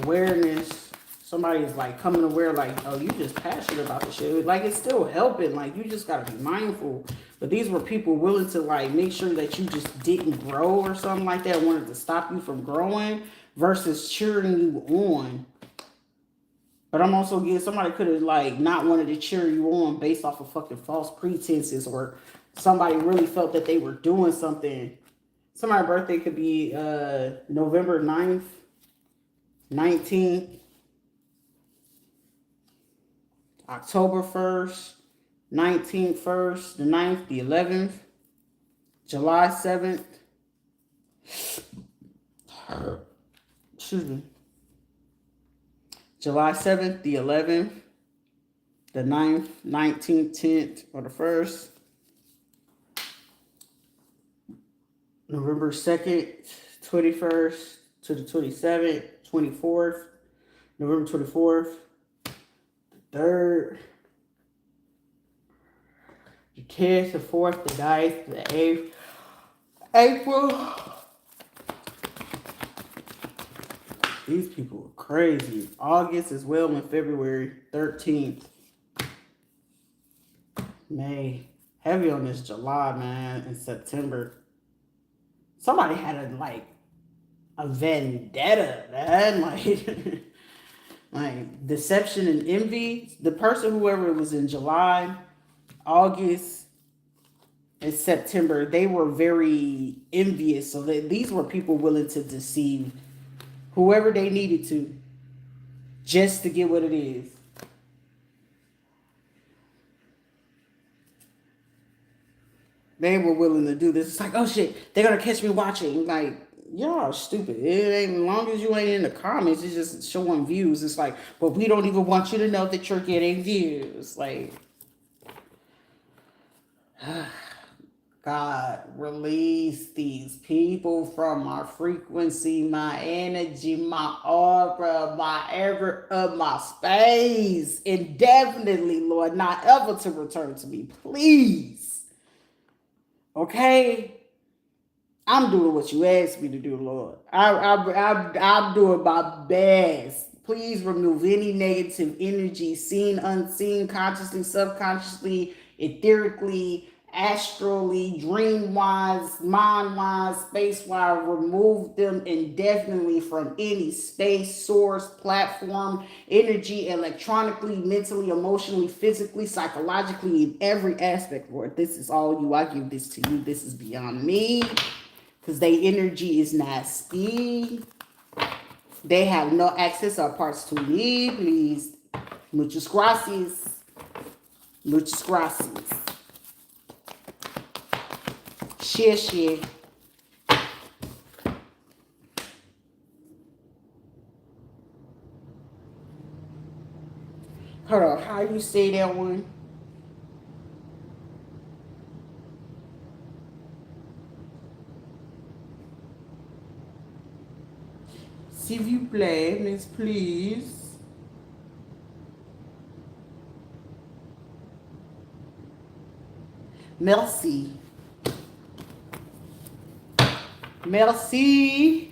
Awareness. Somebody's like coming aware, like, oh, you just passionate about the shit. Like, it's still helping. Like, you just got to be mindful. But these were people willing to, like, make sure that you just didn't grow or something like that, wanted to stop you from growing versus cheering you on. But I'm also getting, somebody could have, like, not wanted to cheer you on based off of fucking false pretenses, or somebody really felt that they were doing something. Somebody's birthday could be November 9th, 19th, October 1st, 19th 1st, the 9th, the 11th, July 7th. Excuse me. July 7th, the 11th, the 9th, 19th, 10th, or the 1st. November 2nd, 21st to the 27th, 24th, November 24th, the 3rd, the 10th, the 4th, the 9th, the 8th, April. These people are crazy. August as well, and February 13th. May. Heavy on this July, man, and September. Somebody had a vendetta, man. Like deception and envy. The person, whoever was in July, August, and September, they were very envious. So these were people willing to deceive whoever they needed to just to get what it is. They were willing to do this. It's like, oh shit, they're going to catch me watching. Like, y'all stupid. It ain't, as long as you ain't in the comments, it's just showing views. It's like, but we don't even want you to know that you're getting views. Like, God, release these people from my frequency, my energy, my aura, my ever of my space. Indefinitely, Lord, not ever to return to me, please. Okay? I'm doing what you asked me to do, Lord. I'm doing my best. Please remove any negative energy, seen, unseen, consciously, subconsciously, etherically, astrally, dream-wise, mind-wise, space-wise. Remove them indefinitely from any space, source, platform, energy, electronically, mentally, emotionally, physically, psychologically, in every aspect, Lord. This is all you. I give this to you. This is beyond me. Because their energy is nasty. They have no access or parts to me, please. Muchas gracias. Muchas gracias. Share. Hold on, how you say that one? S'il vous plaît, miss, please. Merci. Merci.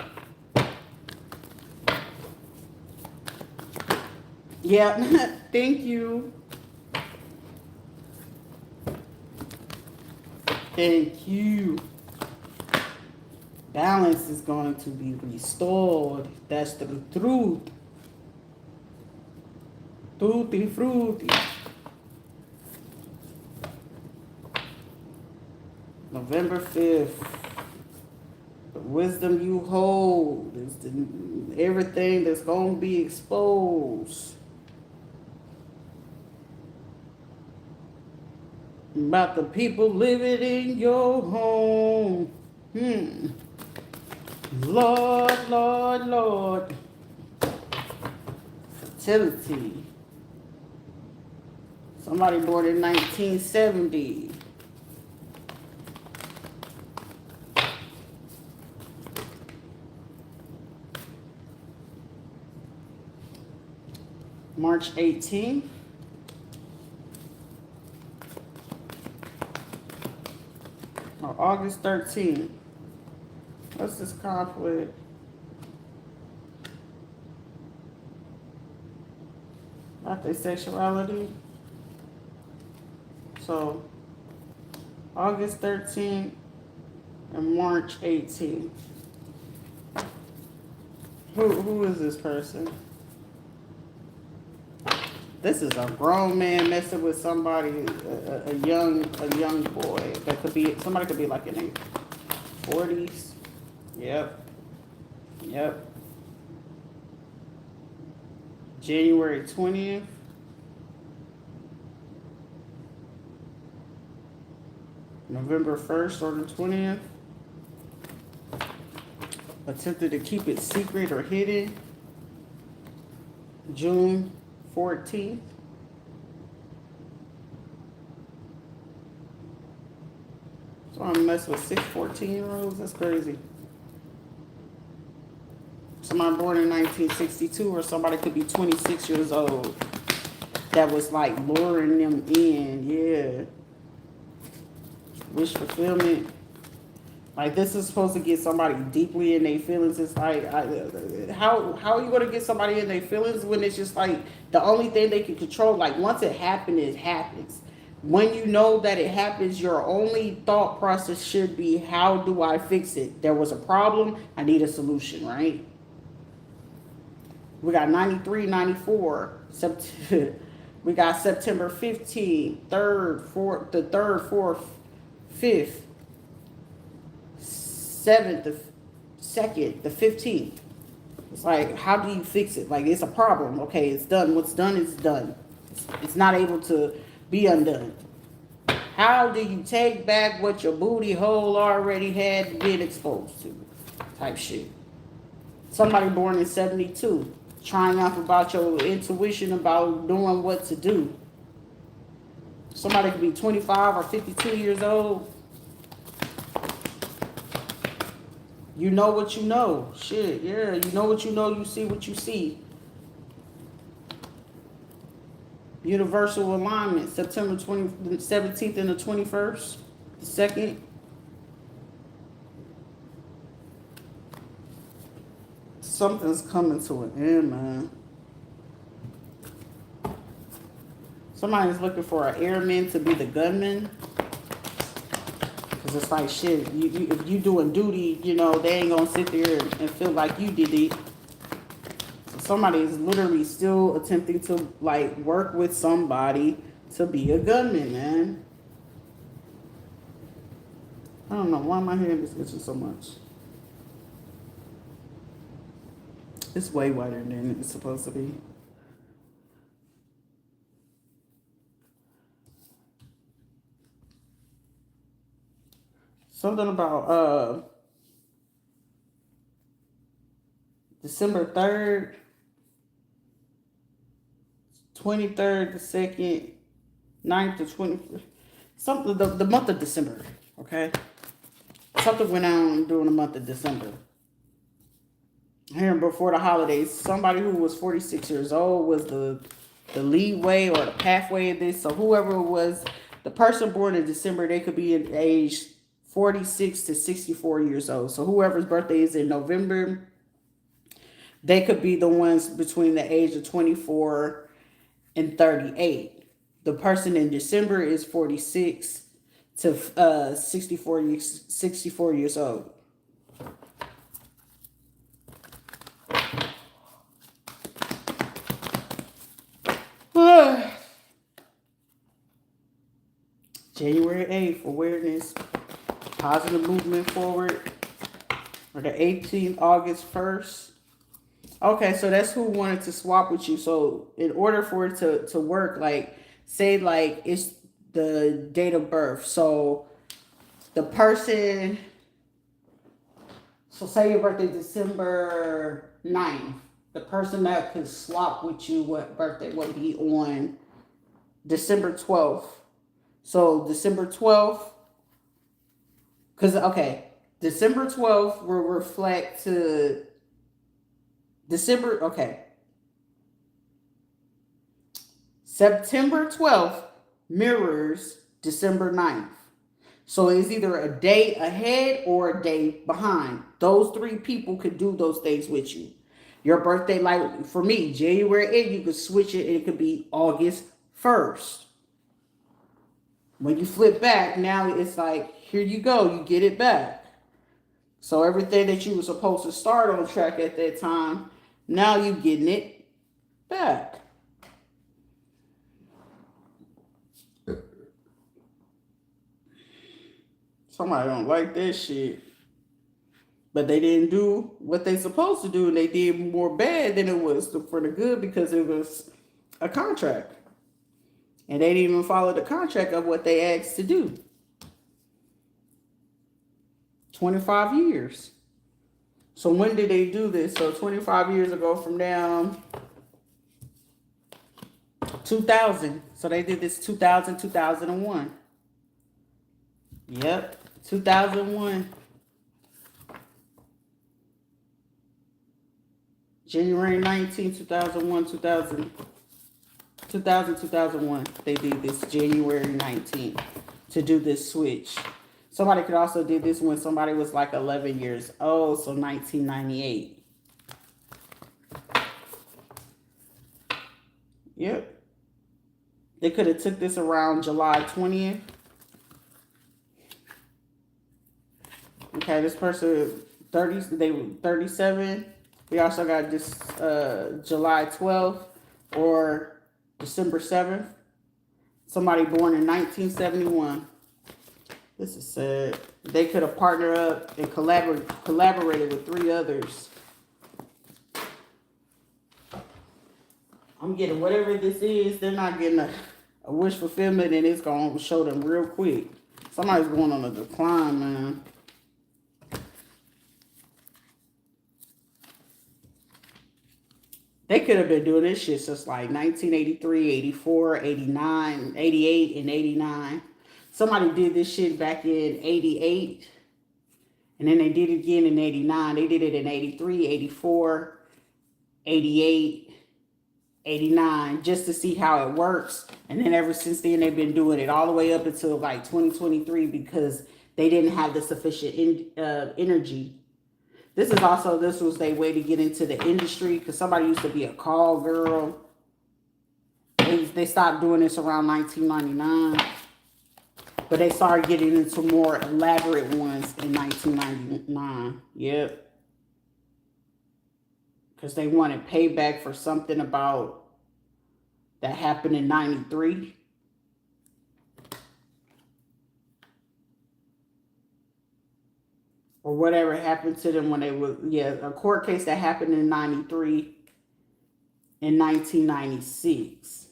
Yeah, thank you. Thank you. Balance is going to be restored. That's the truth. Tutti frutti. November 5th. The wisdom you hold is everything that's going to be exposed. About the people living in your home. Lord. Fertility. Somebody born in 1970. March 18th. Or August 13th. What's this conflict? About their sexuality. So, August 13th and March 18th. Who is this person? This is a grown man messing with somebody, a young boy. That could be, somebody could be like in their 40s. Yep. January 20th. November 1st or the 20th. Attempted to keep it secret or hidden. June 14th. So I'm messing with 6 14-year-olds. That's crazy. Somebody born in 1962, or somebody could be 26 years old. That was like luring them in. Yeah. Wish fulfillment. Like, this is supposed to get somebody deeply in their feelings. It's like, how are you going to get somebody in their feelings when it's just like the only thing they can control? Like, once it happens, it happens. When you know that it happens, your only thought process should be, how do I fix it? There was a problem. I need a solution, right? We got 93, 94. We got September 15th, 3rd, 4th, the 3rd, 4th, 5th. 7th, the 2nd, the 15th. It's like, how do you fix it? Like, it's a problem. Okay, it's done. What's done is done. It's not able to be undone. How do you take back what your booty hole already had been exposed to? type shit. Somebody born in 72. Triumph about your intuition about knowing what to do. Somebody could be 25 or 52 years old. You know what you know. Shit, yeah. You know what you know. You see what you see. Universal alignment. September 17th and the 21st. The 2nd. Something's coming to an end, man. Somebody's looking for an airman to be the gunman. Because it's like, shit, if you doing duty, you know, they ain't going to sit there and feel like you did it. So somebody is literally still attempting to, like, work with somebody to be a gunman, man. I don't know. Why am I hearing this bitch so much? It's way wider than it's supposed to be. Something about December 3rd, 23rd, the 2nd, 9th, the 20th. Something, the month of December, okay? Something went on during the month of December. Here before the holidays, somebody who was 46 years old was the leadway or the pathway of this. So whoever it was, the person born in December, they could be in age 46 to 64 years old. So whoever's birthday is in November, they could be the ones between the age of 24 and 38. The person in December is 46 to 64 years old. January 8th, awareness, positive movement forward. Or the 18th, August 1st. Okay, so that's who wanted to swap with you. So in order for it to work, like, say, like, it's the date of birth. So the person, so say your birthday December 9th. The person that could swap with you, what birthday would be on December 12th. So December 12th, because, okay, December 12th will reflect to December, okay. September 12th mirrors December 9th. So it's either a day ahead or a day behind. Those three people could do those things with you. Your birthday, like for me, January 8th, you could switch it and it could be August 1st. When you flip back, now it's like, here you go, you get it back. So everything that you were supposed to start on track at that time, now you getting it back. Somebody don't like that shit. But they didn't do what they supposed to do, and they did more bad than it was for the good because it was a contract. And they didn't even follow the contract of what they asked to do. 25 years. So when did they do this? So 25 years ago from now, 2000. So they did this 2000, 2001. Yep, 2001. January 19, 2001, 2001. They did this January 19th to do this switch. Somebody could also did this when somebody was like 11 years old, so 1998. Yep. They could have took this around July 20th. Okay, this person 30, they were 37. We also got this July 12th or December 7th. Somebody born in 1971. This is sad. They could have partnered up and collaborated with 3 others. I'm getting whatever this is. They're not getting a wish fulfillment, and it's going to show them real quick. Somebody's going on a decline, man. They could have been doing this shit since like 1983, 84, 89, 88, and 89. Somebody did this shit back in 88, and then they did it again in 89. They did it in 83, 84, 88, 89, just to see how it works. And then ever since then, they've been doing it all the way up until like 2023 because they didn't have the sufficient energy. This was their way to get into the industry because somebody used to be a call girl. They stopped doing this around 1999, but they started getting into more elaborate ones in 1999. Yep. Because they wanted payback for something about that happened in 93. Or whatever happened to them when they were, a court case that happened in 93 in 1996.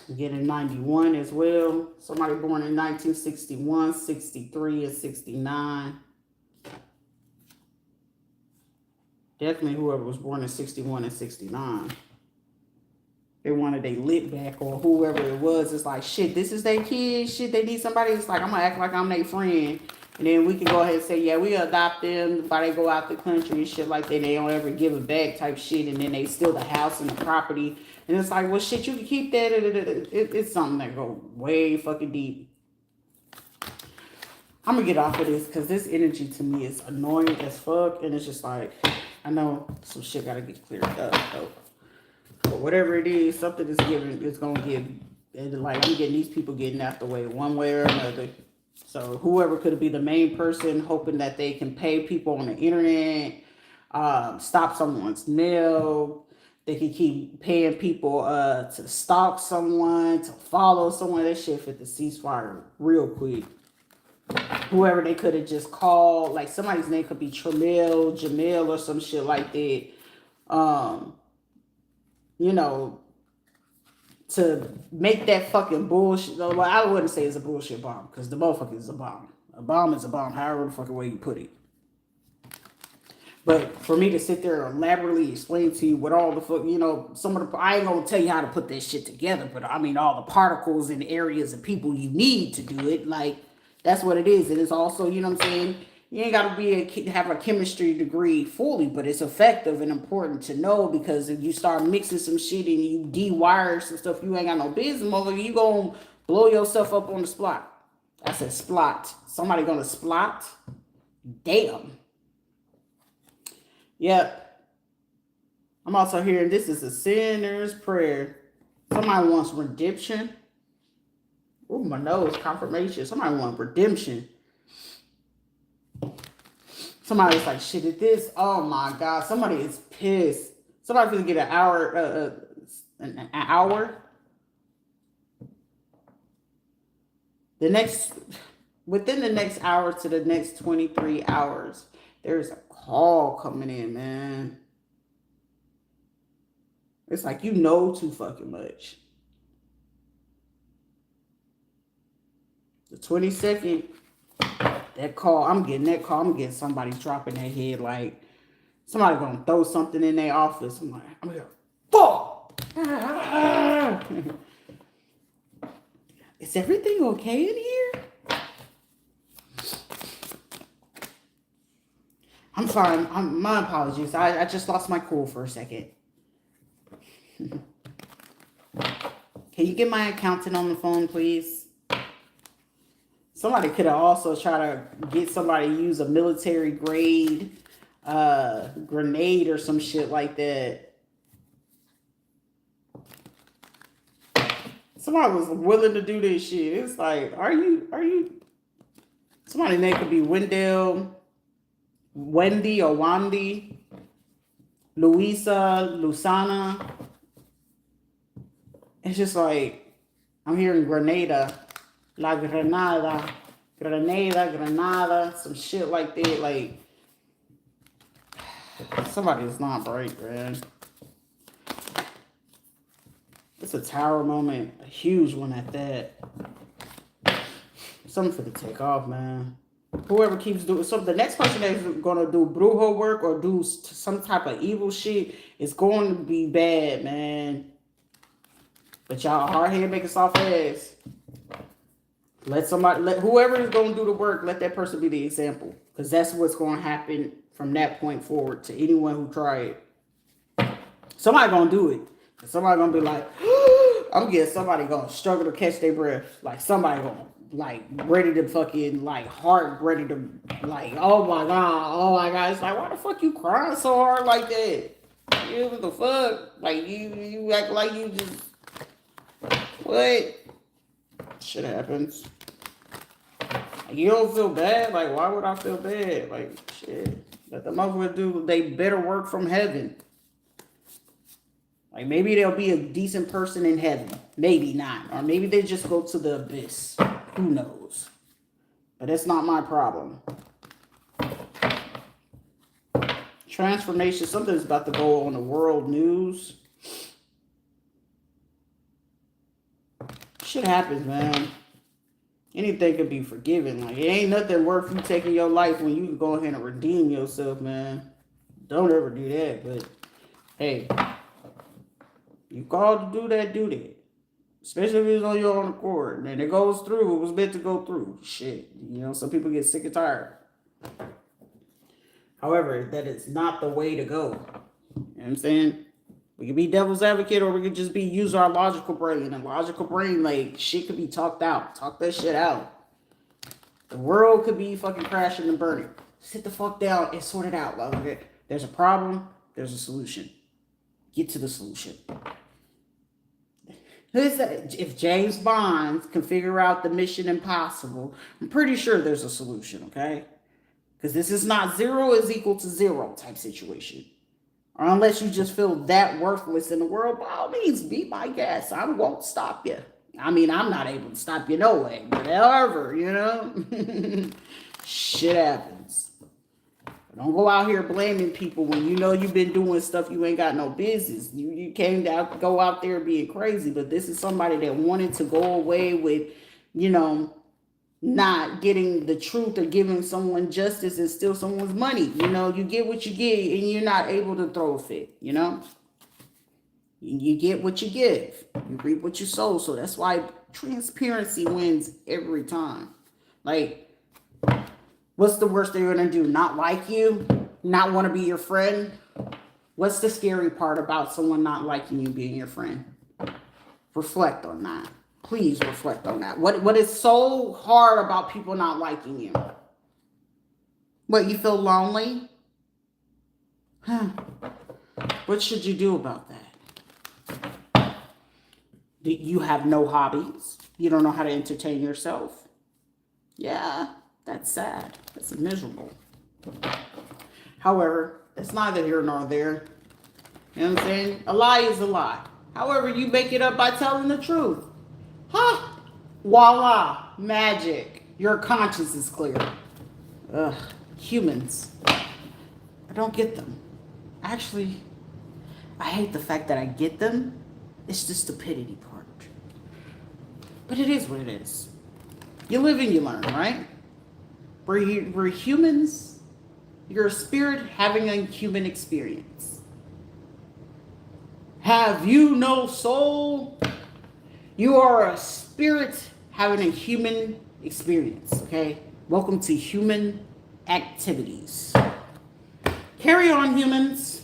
Again in 91 as well. Somebody born in 1961, 63, and 69. Definitely whoever was born in 61 and 69. They wanted a lit back, or whoever it was. It's like, shit, this is their kid. Shit, they need somebody. It's like, I'm going to act like I'm their friend. And then we can go ahead and say, yeah, we adopt them while they go out the country and shit like that. They don't ever give it back type shit. And then they steal the house and the property. And it's like, well, shit, you can keep that. It's something that go way fucking deep. I'm going to get off of this because this energy to me is annoying as fuck. And it's just like, I know some shit got to get cleared up, though. But whatever it is, something is given, it's going to give. Like, I'm getting these people getting out the way one way or another. So whoever could be the main person, hoping that they can pay people on the internet, stop someone's mail. They can keep paying people to stalk someone, to follow someone. That shit fit the ceasefire real quick. Whoever they could have just called, like somebody's name could be Jamil, or some shit like that. You know, to make that fucking bullshit. Well, I wouldn't say it's a bullshit bomb because the motherfucker is a bomb. A bomb is a bomb, however the fucking way you put it. But for me to sit there and elaborately explain to you what all the fuck, some of the, I ain't gonna tell you how to put that shit together, but I mean all the particles and areas and people you need to do it, like that's what it is. And it's also, you know what I'm saying? You ain't got to have a chemistry degree fully, but it's effective and important to know because if you start mixing some shit and you de-wire some stuff you ain't got no business, motherfucker, you gonna blow yourself up on the splot. I said splot. Somebody gonna splot? Damn. Yep. I'm also hearing this is a sinner's prayer. Somebody wants redemption. Ooh, my nose, confirmation. Somebody wants redemption. Somebody's like, shit, at this, oh my God, somebody is pissed. Somebody's gonna get an hour. Within the next hour to the next 23 hours, there's a call coming in, man. It's like, you know too fucking much. The 22nd, that call, I'm getting somebody dropping their head like somebody gonna throw something in their office. I'm here, fuck. Is everything okay in here? I'm sorry, my apologies. I just lost my cool for a second. Can you get my accountant on the phone, please? Somebody could have also tried to get somebody to use a military grade grenade or some shit like that. Somebody was willing to do this shit. It's like, are you? Somebody's name could be Wendy or Wandy, Luisa, Lusana. It's just like, I'm hearing Grenada. La Granada, some shit like that. Like, somebody is not bright, man. It's a tower moment, a huge one at that. Something for the take off, man. Whoever keeps doing so, the next person that's gonna do brujo work or do some type of evil shit is going to be bad, man. But y'all hard head make a soft ass. Let somebody, let whoever is gonna do the work, let that person be the example, because that's what's gonna happen from that point forward to anyone who try it. Somebody gonna do it. Somebody gonna be like, I'm getting somebody gonna struggle to catch their breath. Like somebody gonna like ready to fucking like heart ready to like, oh my god. It's like, why the fuck you crying so hard like that? You what the fuck? Like you act like you just what? Shit happens. Like, you don't feel bad? Like why would I feel bad? Like shit. Let the motherfucker do they better work from heaven. Like maybe they'll be a decent person in heaven. Maybe not. Or maybe they just go to the abyss. Who knows? But that's not my problem. Transformation. Something's about to go on the world news. Shit happens, man. Anything can be forgiven. Like it ain't nothing worth you taking your life when you can go ahead and redeem yourself, man. Don't ever do that. But hey. You called to do that, do that. Especially if it's on your own accord. And it goes through. It was meant to go through. Shit. You know, some people get sick and tired. However, that is not the way to go. You know what I'm saying? We can be devil's advocate or we can just use our logical brain. And logical brain, like, shit could be talked out. Talk that shit out. The world could be fucking crashing and burning. Sit the fuck down and sort it out. Like, okay, there's a problem. There's a solution. Get to the solution. If James Bond can figure out the mission impossible, I'm pretty sure there's a solution, okay? Because this is not 0 is equal to 0 type situation. Or unless you just feel that worthless in the world, by all means, be my guest. I won't stop you. I mean, I'm not able to stop you no way. But however, you know, shit happens. Don't go out here blaming people when you know you've been doing stuff you ain't got no business. You can't go out there being crazy, but this is somebody that wanted to go away with, you know, not getting the truth or giving someone justice and steal someone's money. You know, you get what you get and you're not able to throw a fit, you know? You get what you give. You reap what you sow. So that's why transparency wins every time. Like, what's the worst they're going to do? Not like you? Not want to be your friend? What's the scary part about someone not liking you being your friend? Reflect on that. Please reflect on that. What is so hard about people not liking you? What, you feel lonely? What should you do about that? You have no hobbies? You don't know how to entertain yourself? Yeah. That's sad. That's miserable. However, it's neither here nor there. You know what I'm saying? A lie is a lie. However, you make it up by telling the truth. Huh? Voila. Magic. Your conscience is clear. Ugh. Humans. I don't get them. Actually, I hate the fact that I get them. It's the stupidity part. But it is what it is. You live and you learn, right? We're humans. You're a spirit having a human experience. Have you no soul? You are a spirit having a human experience, okay? Welcome to human activities. Carry on, humans.